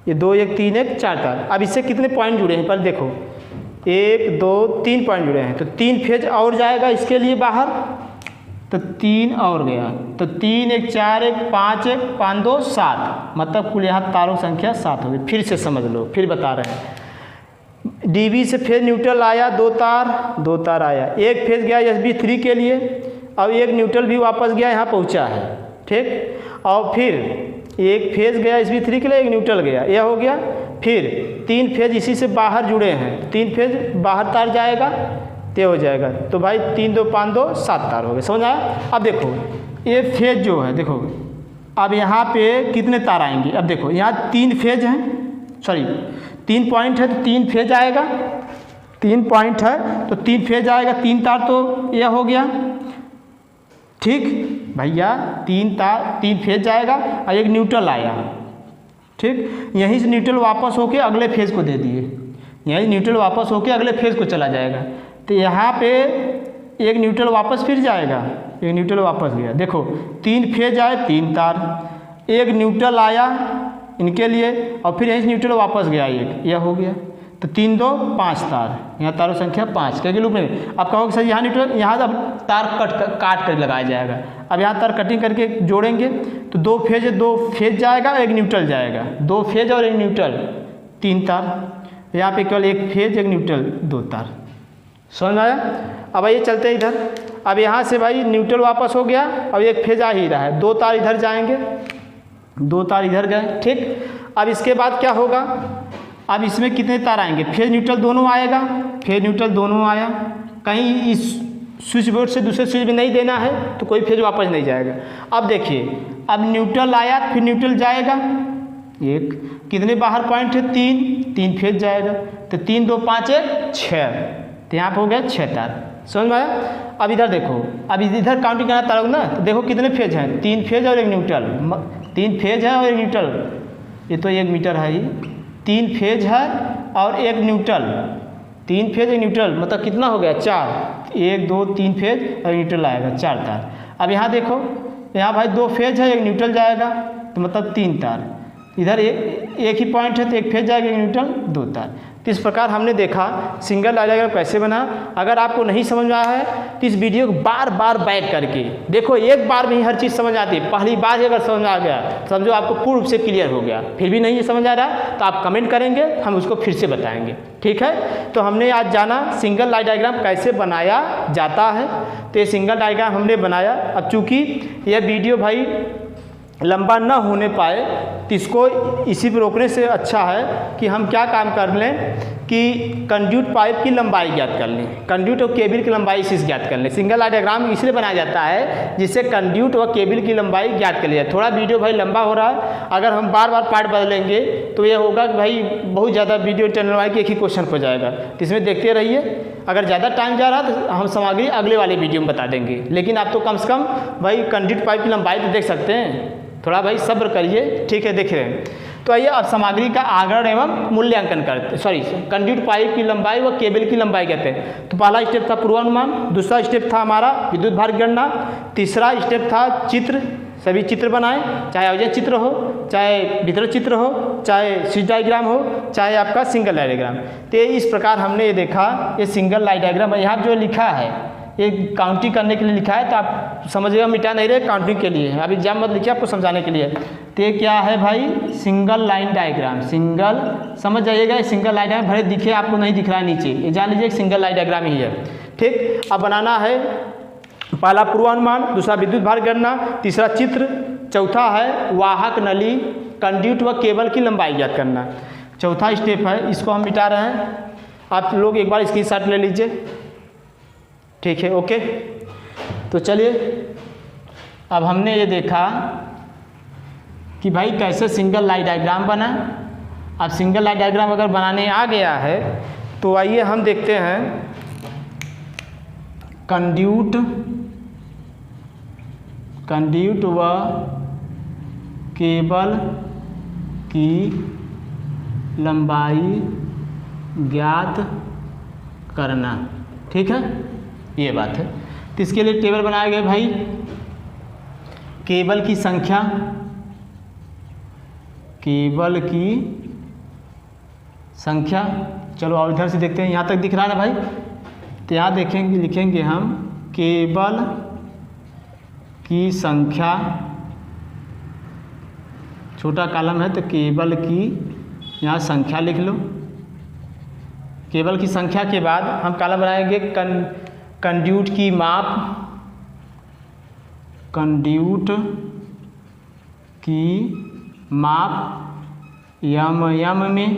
ये 2 1 3 1 4 तार। अब इससे कितने पॉइंट जुड़े हैं? पहले देखो, 1 2 3 पॉइंट जुड़े हैं। तो 3 फेज और जाएगा इसके लिए बाहर, तो 3 और गया। तो 3 1 4 1 5 1 5 2 7, मतलब कुल यहाँ तारों की संख्या 7 हो गई। फिर से समझ लो, फिर बता रहे हैं। DB से फेज न्यूट्रल आया, दो तार आया, एक फेज गया SB3 के लिए, अब एक न्यूट्रल भी वापस गया यहाँ पहुँचा है, ठीक। और फिर एक फेज गया SB3 के लिए, एक न्यूट्रल गया, यह हो गया। फिर 3 फेज इसी से बाहर जुड़े हैं, 3 फेज बाहर तार जाएगा तो हो जाएगा। तो भाई 3 2 5 2 7 तार हो गए, समझ आया। अब देखो ये फेज जो है, देखो अब यहाँ पे कितने तार आएंगे। अब देखो यहाँ 3 फेज हैं, सॉरी 3 पॉइंट है तो 3 फेज आएगा, 3 पॉइंट है तो 3 फेज आएगा, 3 तार तो यह हो गया, ठीक भैया। 3 फेज जाएगा और एक न्यूट्रल आया, ठीक। यहीं से न्यूट्रल वापस होके अगले फेज को दे दिए, यहीं न्यूट्रल वापस होके अगले फेज को चला जाएगा। तो यहाँ पे एक न्यूट्रल वापस फिर जाएगा, एक न्यूट्रल वापस गया। देखो 3 फेज आए, 3 तार, एक न्यूट्रल आया इनके लिए और फिर यहीं से न्यूट्रल वापस गया एक, यह हो गया। तो 3 2 5 तार, यहाँ तारों संख्या 5 के लूप में। अब कहोगे सर यहाँ न्यूट्रल, यहाँ अब तार काट कर लगाया जाएगा। अब यहाँ तार कटिंग करके जोड़ेंगे तो 2 फेज है, 2 फेज जाएगा, एक न्यूट्रल जाएगा, 2 फेज और एक न्यूट्रल, 3 तार। यहाँ पे केवल एक फेज एक न्यूट्रल, 2 तार, समझ में आया। अब आइए चलते हैं इधर। अब यहाँ से भाई न्यूट्रल वापस हो गया, अब एक फेज आ ही रहा है, 2 तार इधर जाएंगे, 2 तार इधर गए, ठीक। अब इसके बाद क्या होगा, अब इसमें कितने तार आएंगे, फेज न्यूट्रल दोनों आएगा, फेज न्यूट्रल दोनों आया। कहीं इस स्विच बोर्ड से दूसरे स्विच में नहीं देना है तो कोई फेज वापस नहीं जाएगा। अब देखिए अब न्यूट्रल आया, फिर न्यूट्रल जाएगा, एक कितने बाहर पॉइंट है, 3 फेज जाएगा। तो 3 2 5 1 6, तो यहाँ पर हो गया 6 तार, समझ में आया। अब इधर देखो, अब इधर काउंटिंग करना तारों ना, तो देखो कितने फेज हैं, 3 फेज और एक न्यूट्रल, 3 फेज है और एक न्यूट्रल, ये तो 1 मीटर है, 3 फेज है और एक न्यूट्रल, 3 फेज एक न्यूट्रल, मतलब कितना हो गया 4, 1 2 3 फेज और न्यूट्रल आएगा, 4 तार। अब यहाँ देखो, यहाँ भाई 2 फेज है, एक न्यूट्रल जाएगा, तो मतलब 3 तार। इधर एक ही पॉइंट है तो एक फेज जाएगा, एक न्यूट्रल, 2 तार। तो इस प्रकार हमने देखा सिंगल लाइन डायग्राम कैसे बना। अगर आपको नहीं समझ में आया है तो इस वीडियो को बार बार बैक करके देखो, एक बार में ही हर चीज़ समझ आती है। पहली बार ही अगर समझ में आ गया समझो आपको पूर्ण रूप से क्लियर हो गया, फिर भी नहीं समझ आ रहा तो आप कमेंट करेंगे, हम उसको फिर से बताएंगे, ठीक है। तो हमने आज जाना सिंगल लाइन डायग्राम कैसे बनाया जाता है। तो ये सिंगल डायग्राम हमने बनाया। अब चूँकि यह वीडियो भाई लंबा ना होने पाए तो इसको इसी पर रोकने से अच्छा है कि हम क्या काम कर लें कि कंड्यूट पाइप की लंबाई ज्ञात कर लें, कंड्यूट और केबल की लंबाई इसी से ज्ञात कर लें। सिंगल लाइन डायग्राम इसलिए बनाया जाता है जिससे कंड्यूट और केबल की लंबाई ज्ञात कर लिया। थोड़ा वीडियो भाई लंबा हो रहा है, अगर हम बार बार पार्ट बदलेंगे तो ये होगा कि भाई बहुत ज़्यादा वीडियो चैनल वाले एक ही क्वेश्चन हो जाएगा। तो इसमें देखते रहिए, अगर ज़्यादा टाइम जा रहा तो हम सामग्री अगले वाले वीडियो में बता देंगे, लेकिन आप तो कम से कम भाई कंड्यूट पाइप की लंबाई तो देख सकते हैं, थोड़ा भाई सब्र करिए, ठीक है। देख रहे हैं तो आइए अब सामग्री का आगरण एवं मूल्यांकन करते, सॉरी कंड्यूट पाइप की लंबाई व केबल की लंबाई कहते हैं। तो पहला स्टेप था पूर्वानुमान, दूसरा स्टेप था हमारा विद्युत भार की गणना, तीसरा स्टेप था चित्र, सभी चित्र बनाएं, चाहे अवजय चित्र हो, चाहे वितरण चित्र हो, चाहे स्विच डायग्राम हो, चाहे आपका सिंगल लाइन डायग्राम। तो इस प्रकार हमने ये देखा, ये सिंगल लाइन डायग्राम यहाँ जो लिखा है ये काउंटिंग करने के लिए लिखा है, तो आप समझिएगा, मिटा नहीं रहे, काउंटिंग के लिए। अब एग्जाम मत लिखिए, आपको समझाने के लिए। तो ये क्या है भाई, सिंगल लाइन डायग्राम, सिंगल समझ जाइएगा, सिंगल लाइन डायग्राम भले दिखे आपको नहीं दिख रहा है नीचे, ये जान लीजिए सिंगल लाइन डायग्राम ही है, ठीक। अब बनाना है पहला पूर्वानुमान, दूसरा विद्युत भार गणना, तीसरा चित्र, चौथा है वाहक नली कंड्यूट व केबल की लंबाई ज्ञात करना। चौथा स्टेप है, इसको हम मिटा रहे हैं, आप लोग एक बार स्क्रीनशॉट ले लीजिए, ठीक है, ओके। तो चलिए अब हमने ये देखा कि भाई कैसे सिंगल लाइन डायग्राम बना। अब सिंगल लाइन डायग्राम अगर बनाने आ गया है तो आइए हम देखते हैं कंड्यूट व केबल की लंबाई ज्ञात करना, ठीक है, ये बात है। तो इसके लिए टेबल बनाया गया भाई, केबल की संख्या, केबल की संख्या, चलो और इधर से देखते हैं, यहाँ तक दिख रहा है ना भाई। तो यहाँ देखेंगे, लिखेंगे हम केबल की संख्या, छोटा कॉलम है तो केबल की यहाँ संख्या लिख लो, केबल की संख्या के बाद हम कॉलम बनाएंगे कंड्यूट की माप, कंड्यूट की माप यम में,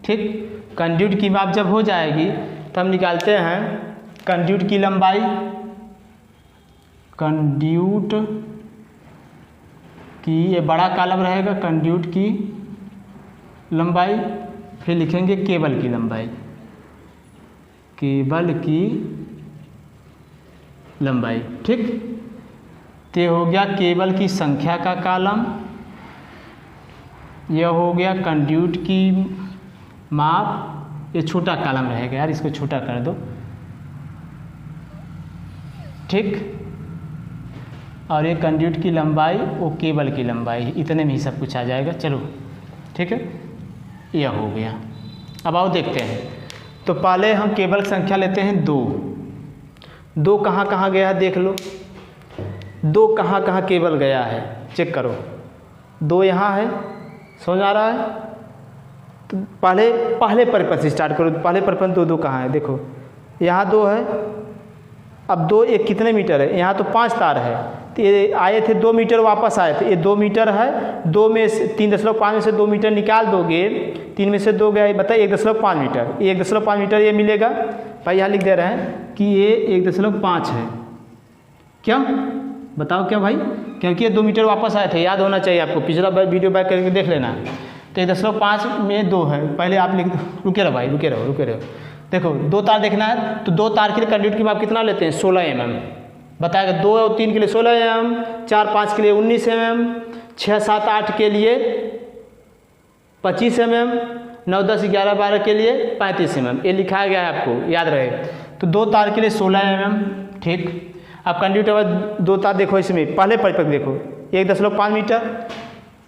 ठीक। कंड्यूट की माप जब हो जाएगी तो हम निकालते हैं कंड्यूट की लंबाई, कंड्यूट की, ये बड़ा कॉलम रहेगा, कंड्यूट की लंबाई, फिर लिखेंगे केबल की लंबाई, केबल की लंबाई, ठीक। तो हो गया केबल की संख्या का कॉलम, यह हो गया कंड्यूट की माप, ये छोटा कॉलम रहेगा यार, इसको छोटा कर दो, ठीक। और ये कंड्यूट की लंबाई, वो केबल की लंबाई, इतने में ही सब कुछ आ जाएगा। चलो ठीक है, यह हो गया। अब आओ देखते हैं। तो पहले हम केबल की संख्या लेते हैं 2। 2 कहाँ कहाँ गया है देख लो, 2 कहाँ कहाँ केबल गया है चेक करो। 2 यहाँ है, समझ आ रहा है। तो पहले परिपथ से स्टार्ट करो। पहले परिपथ 2 कहाँ है देखो, यहाँ 2 है। अब 2 एक कितने मीटर है, यहाँ तो 5 तार है, तो ये आए थे 2 मीटर, वापस आए थे, ये 2 मीटर है। 2 में से 3.5 में से 2 मीटर निकाल दोगे, 3 में से 2 गया, बताइए 1.5 मीटर। 1.5 मीटर ये मिलेगा भाई, यहाँ लिख दे रहे हैं कि ये 1.5 है। क्यों बताओ क्यों भाई, क्योंकि ये 2 मीटर वापस आए थे, याद होना चाहिए आपको, पिछला वीडियो बैक करके देख लेना। तो 1.5 में 2 है, पहले आप लिख, रुके रहो भाई, रुके रहो। देखो 2 तार देखना है, तो 2 तार के लिए कंड्यूट की माप कितना लेते हैं, 16 mm बताएगा। 2 और 3 के लिए 16 mm, 4 5 के लिए 19 mm, 6 7 8 के लिए 25 mm, 9 10 11 12 के लिए 35 mm, ये लिखा गया है, आपको याद रहे। तो 2 तार के लिए 16 mm, ठीक। अब कंड्यूट के बाद 2 तार देखो, इसमें पहले परिपथ देखो 1.5 मीटर,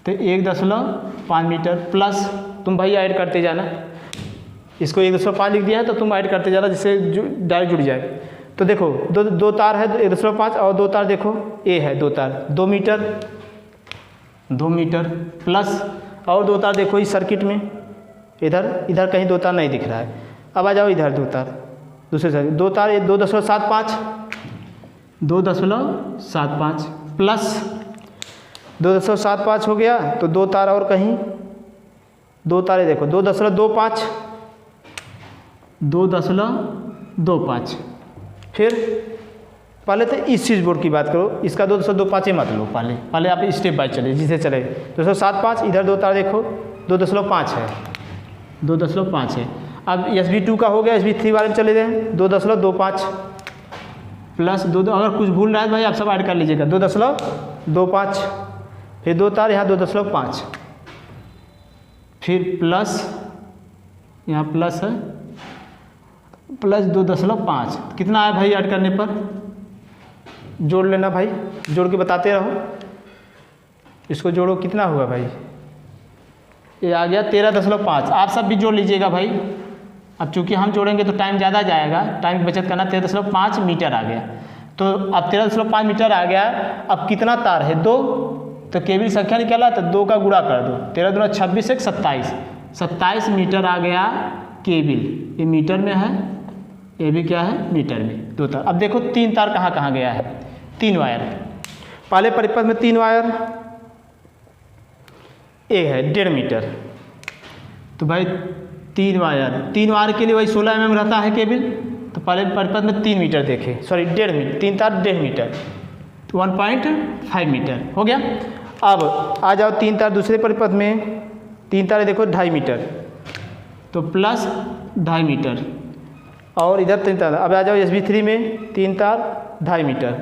तो 1.5 मीटर प्लस, तुम भाई ऐड करते जाना, इसको 1.5 लिख दिया है तो तुम ऐड करते जाना, जिससे डायरेक्ट जुड़ जाए। तो देखो 2 तार है 1.5, और 2 तार देखो, ए है 2 तार 2 मीटर प्लस, और 2 तार देखो इस सर्किट में, इधर कहीं 2 तार नहीं दिख रहा है। अब आ जाओ इधर 2 तार, दूसरे सर्किट 2 तार, ये 2.75 प्लस 2.75 हो गया। तो 2 तार और कहीं, 2 तारे देखो 2.25, फिर पहले तो इस स्विच बोर्ड की बात करो, इसका 2.25 मत लो, पहले आप स्टेप बाय चले, जिसे चले 2.75, इधर 2 तार देखो 2.5 है, 2.5 है। अब SB2 का हो गया, SB3 वाले में चले गए 2.25 प्लस 2, अगर कुछ भूल रहा है भाई आप सब ऐड कर लीजिएगा, 2.25, फिर 2 तार यहाँ 2.5, फिर प्लस, यहाँ प्लस है, प्लस 2.5, कितना आया भाई ऐड करने पर, जोड़ लेना भाई, जोड़ के बताते रहो, इसको जोड़ो कितना हुआ भाई, ये आ गया 13.5। आप सब भी जोड़ लीजिएगा भाई। अब चूंकि हम जोड़ेंगे तो टाइम ज़्यादा जाएगा, टाइम की बचत करना। 13.5 मीटर आ गया, तो अब 13.5 मीटर आ गया। अब कितना तार है, 2, तो केबल संख्या निकाला तो 2 का गुणा कर दो, 13 दूना 26 1 27 मीटर आ गया केबल। ये मीटर में है, ये भी क्या है मीटर में, 2 तार। अब देखो 3 तार कहाँ कहाँ गया है, 3 वायर, पहले परिपथ में 3 वायर, ए है 1.5 मीटर, तो भाई 3 वायर के लिए वही 16 mm रहता है केबल। तो पहले परिपथ में 3 मीटर देखे, सॉरी 1.5 मीटर, 3 तार 1.5 मीटर, तो 1.5 मीटर हो गया। अब आ जाओ 3 तार दूसरे परिपथ में, 3 तार देखो 2.5 मीटर, तो प्लस 2.5 मीटर, और इधर 3 तार। अब आ जाओ SB3 में 3 तार 2.5 मीटर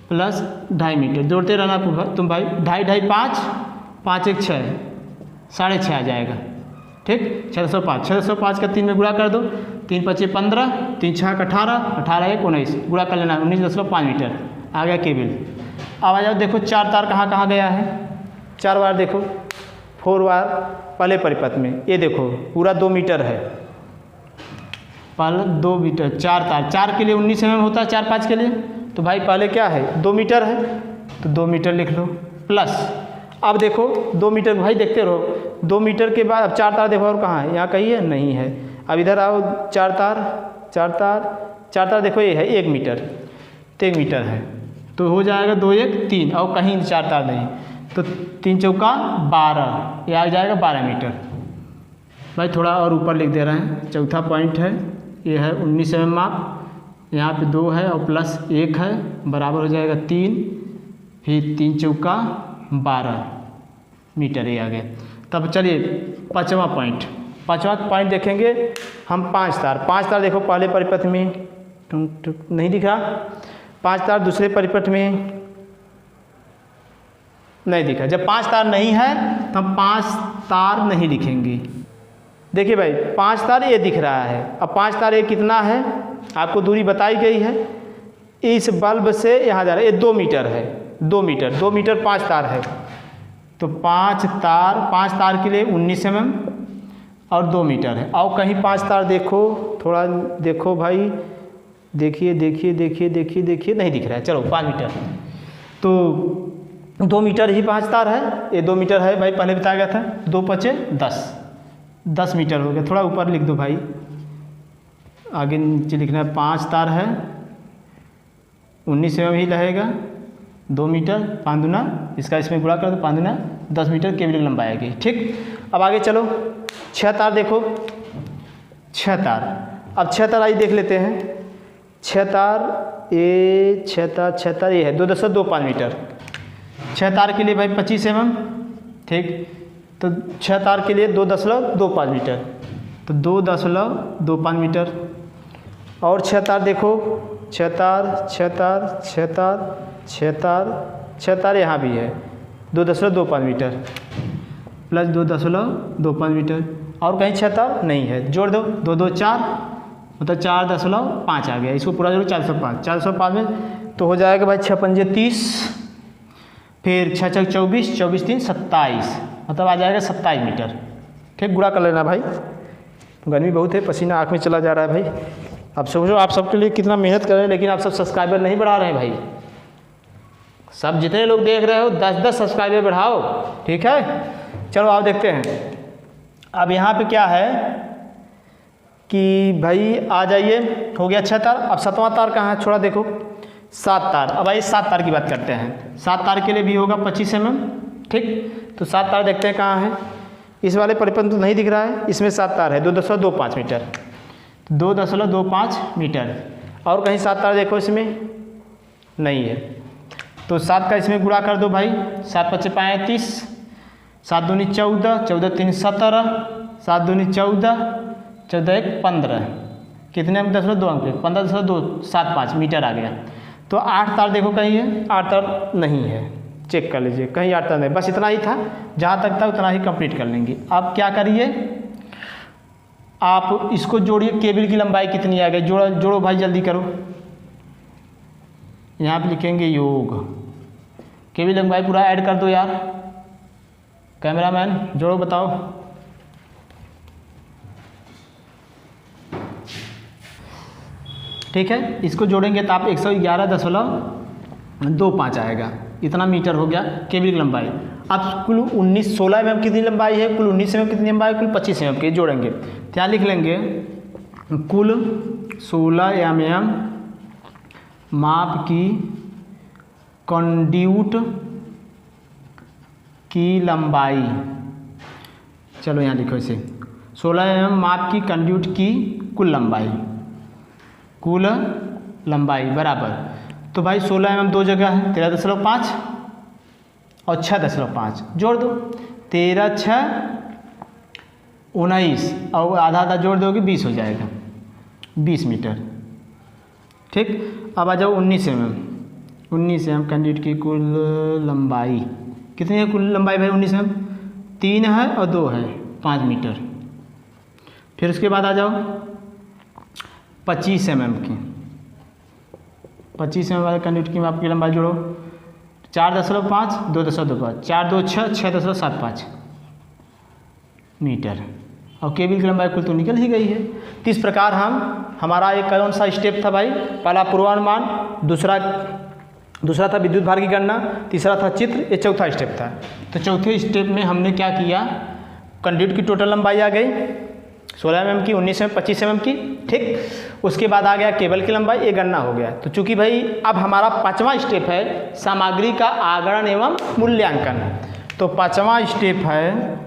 प्लस 2.5 मीटर, जोड़ते रहना तुम भाई, 2.5 5 5 1 6, 6.5 आ जाएगा, ठीक। 605 का 3 में गुणा कर दो, 3 5 15, 3 6 18, 18 1 19, गुणा कर लेना, 19.5 मीटर आ गया केबल। अब आ जाओ देखो 4 तार कहाँ कहाँ गया है, 4 वायर देखो, 4 वायर पहले परिपथ में, ये देखो पूरा 2 मीटर है, पहले 2 मीटर, 4 तार, 4 के लिए 19 mm होता है, 4 5 के लिए, तो भाई पहले क्या है 2 मीटर है, तो 2 मीटर लिख लो प्लस। अब देखो 2 मीटर भाई देखते रहो, 2 मीटर के बाद अब 4 तार देखो और कहाँ है, यहाँ कहीं है नहीं है। अब इधर आओ, चार तार देखो ये है 1 मीटर, तो 1 मीटर है तो हो जाएगा 2 1 3, और कहीं 4 तार नहीं तो 3 चौका 12, ये आ जाएगा 12 मीटर। भाई थोड़ा और ऊपर लिख दे रहे हैं। चौथा पॉइंट है, ये है 19 mm माप, यहाँ पे 2 है और प्लस 1 है, बराबर हो जाएगा 3, फिर 3 चौका 12 मीटर ये आ गया। तब चलिए पाँचवा पॉइंट देखेंगे हम। 5 तार देखो पहले परिपथ में नहीं दिख रहा, 5 तार दूसरे परिपथ में नहीं दिखा। जब 5 तार नहीं है तो हम 5 तार नहीं लिखेंगे। देखिए भाई 5 तार ये दिख रहा है, अब 5 तार ये कितना है आपको दूरी बताई गई है, इस बल्ब से यहाँ जा रहा है, ये 2 मीटर है, 2 मीटर 5 तार है, तो 5 तार के लिए 19 mm और 2 मीटर है। और कहीं 5 तार देखो, थोड़ा देखो भाई, देखिए नहीं दिख रहा है, चलो 5 मीटर, तो 2 मीटर ही 5 तार है, ये 2 मीटर है भाई, पहले बताया गया था, 2 पचे 10 मीटर हो गया। थोड़ा ऊपर लिख दो भाई, आगे नीचे लिखना है। 5 तार है, 19 mm ही रहेगा, 2 मीटर 5 दूना, इसका इसमें गुणा कर दो, 5 दूना 10 मीटर केबल की लंबाई आएगी। ठीक, अब आगे चलो 6 तार देखो, 6 तार, अब 6 तार आइए देख लेते हैं। 6 तार ये है 2.25 मीटर, 6 तार के लिए भाई 25 mm, ठीक, तो 6 तार के लिए 2.25 मीटर, तो 2.25 मीटर। और 6 तार देखो, 6 तार यहाँ भी है 2.25 मीटर प्लस 2.25 मीटर, और कहीं 6 तार नहीं है, जोड़ दो, 2 2 4, मतलब 4.5 आ गया, इसको पूरा जोड़ो 405 में, तो हो जाएगा भाई 6 पंजे 30, फिर 6 6 24, 24 3 27, मतलब आ जाएगा 27 मीटर। ठीक, गुणा कर लेना भाई, गर्मी बहुत है, पसीना आँख में चला जा रहा है भाई। अब सोचो आप सबके लिए कितना मेहनत कर रहे हैं, लेकिन आप सब सब्सक्राइबर नहीं बढ़ा रहे हैं भाई। सब जितने लोग देख रहे हो 10-10 सब्सक्राइबर बढ़ाओ, ठीक है। चलो आप देखते हैं, अब यहाँ पे क्या है कि भाई आ जाइए, हो गया 6 तार। अब 7वां तार कहाँ है, छोड़ा देखो 7 तार। अब आइए 7 तार की बात करते हैं। 7 तार के लिए भी होगा 25 mm, ठीक, तो 7 तार देखते हैं कहाँ है। इस वाले परिपथ तो नहीं दिख रहा है, इसमें 7 तार है, 2.25 मीटर, 2.25 मीटर। और कहीं 7 तार देखो इसमें नहीं है, तो 7 का इसमें गुणा कर दो भाई, 7 5 35, 7 दूनी 14, 14 3 17, 7 दूनी 14, 14 1 15, कितने में 10.2 अंक, 15.275 मीटर आ गया। तो 8 तार देखो कहीं है, 8 तार नहीं है, चेक कर लीजिए, कहीं 8 तार नहीं, बस इतना ही था, जहाँ तक था उतना ही कंप्लीट कर लेंगे। अब क्या करिए, आप इसको जोड़िए, केबल की लंबाई कितनी आ गई, जोड़ो भाई जल्दी करो। यहाँ पे लिखेंगे योग, केबल लंबाई पूरा ऐड कर दो यार, कैमरामैन जोड़ो, बताओ। ठीक है, इसको जोड़ेंगे तो आप 111.25 आएगा, इतना मीटर हो गया केबल की लंबाई। अब कुल 16 mm कितनी लंबाई है, कुल 19 mm कितनी लंबाई है, कुल 25 mm की जोड़ेंगे, क्या लिख लेंगे, कुल 16 mm माप की कंड्यूट की लंबाई, चलो यहाँ लिखो इसे, 16 mm माप की कंड्यूट की कुल लंबाई बराबर, तो भाई 16 mm 2 जगह है, 13.5 और 6.5 जोड़ दो, 13 6 19 और आधा जोड़ दोगे 20 हो जाएगा, 20 मीटर। ठीक, अब आ जाओ 19 mm कैंडिडेट की कुल लंबाई कितनी है, कुल लंबाई भाई 19 mm 3 है और 2 है 5 मीटर। फिर उसके बाद आ जाओ 25 mm की, 25 mm वाले कैंडिडेट की आपकी लंबाई जोड़ो, 4.5 2.25, 4 2 6 6.75 मीटर, और केबल की लंबाई कुल तो निकल ही गई है। तो इस प्रकार हमारा एक कौन सा स्टेप था भाई, पहला पूर्वानुमान, दूसरा था विद्युत भार की गणना, तीसरा था चित्र, ये चौथा स्टेप था। तो चौथे स्टेप में हमने क्या किया, कंडक्ट की टोटल लंबाई आ गई 16 mm की, 19 mm, 25 mm की, ठीक। उसके बाद आ गया केबल की लंबाई, ये गणना हो गया। तो चूंकि भाई अब हमारा 5वां स्टेप है सामग्री का आगणन एवं मूल्यांकन, तो 5वां स्टेप है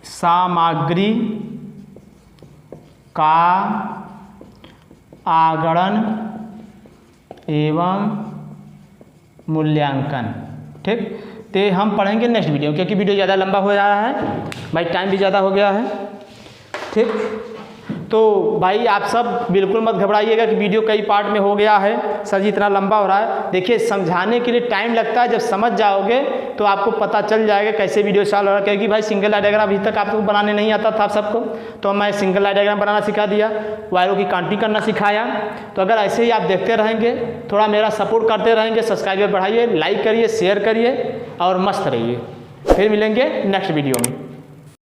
सामग्री का आगणन एवं मूल्यांकन, ठीक। तो हम पढ़ेंगे नेक्स्ट वीडियो, क्योंकि वीडियो ज़्यादा लंबा हो रहा है भाई, टाइम भी ज़्यादा हो गया है, ठीक। तो भाई आप सब बिल्कुल मत घबराइएगा कि वीडियो कई पार्ट में हो गया है, सर जी इतना लंबा हो रहा है। देखिए समझाने के लिए टाइम लगता है, जब समझ जाओगे तो आपको पता चल जाएगा कैसे वीडियो सॉल्व हो रहा है। क्योंकि भाई सिंगल लाइन डायग्राम अभी तक आपको बनाने नहीं आता था आप सबको, तो मैं सिंगल लाइन डायग्राम बनाना सिखा दिया, वायरों की काउंटिंग करना सिखाया। तो अगर ऐसे ही आप देखते रहेंगे, थोड़ा मेरा सपोर्ट करते रहेंगे, सब्सक्राइबर बढ़ाइए, लाइक करिए, शेयर करिए और मस्त रहिए। फिर मिलेंगे नेक्स्ट वीडियो में।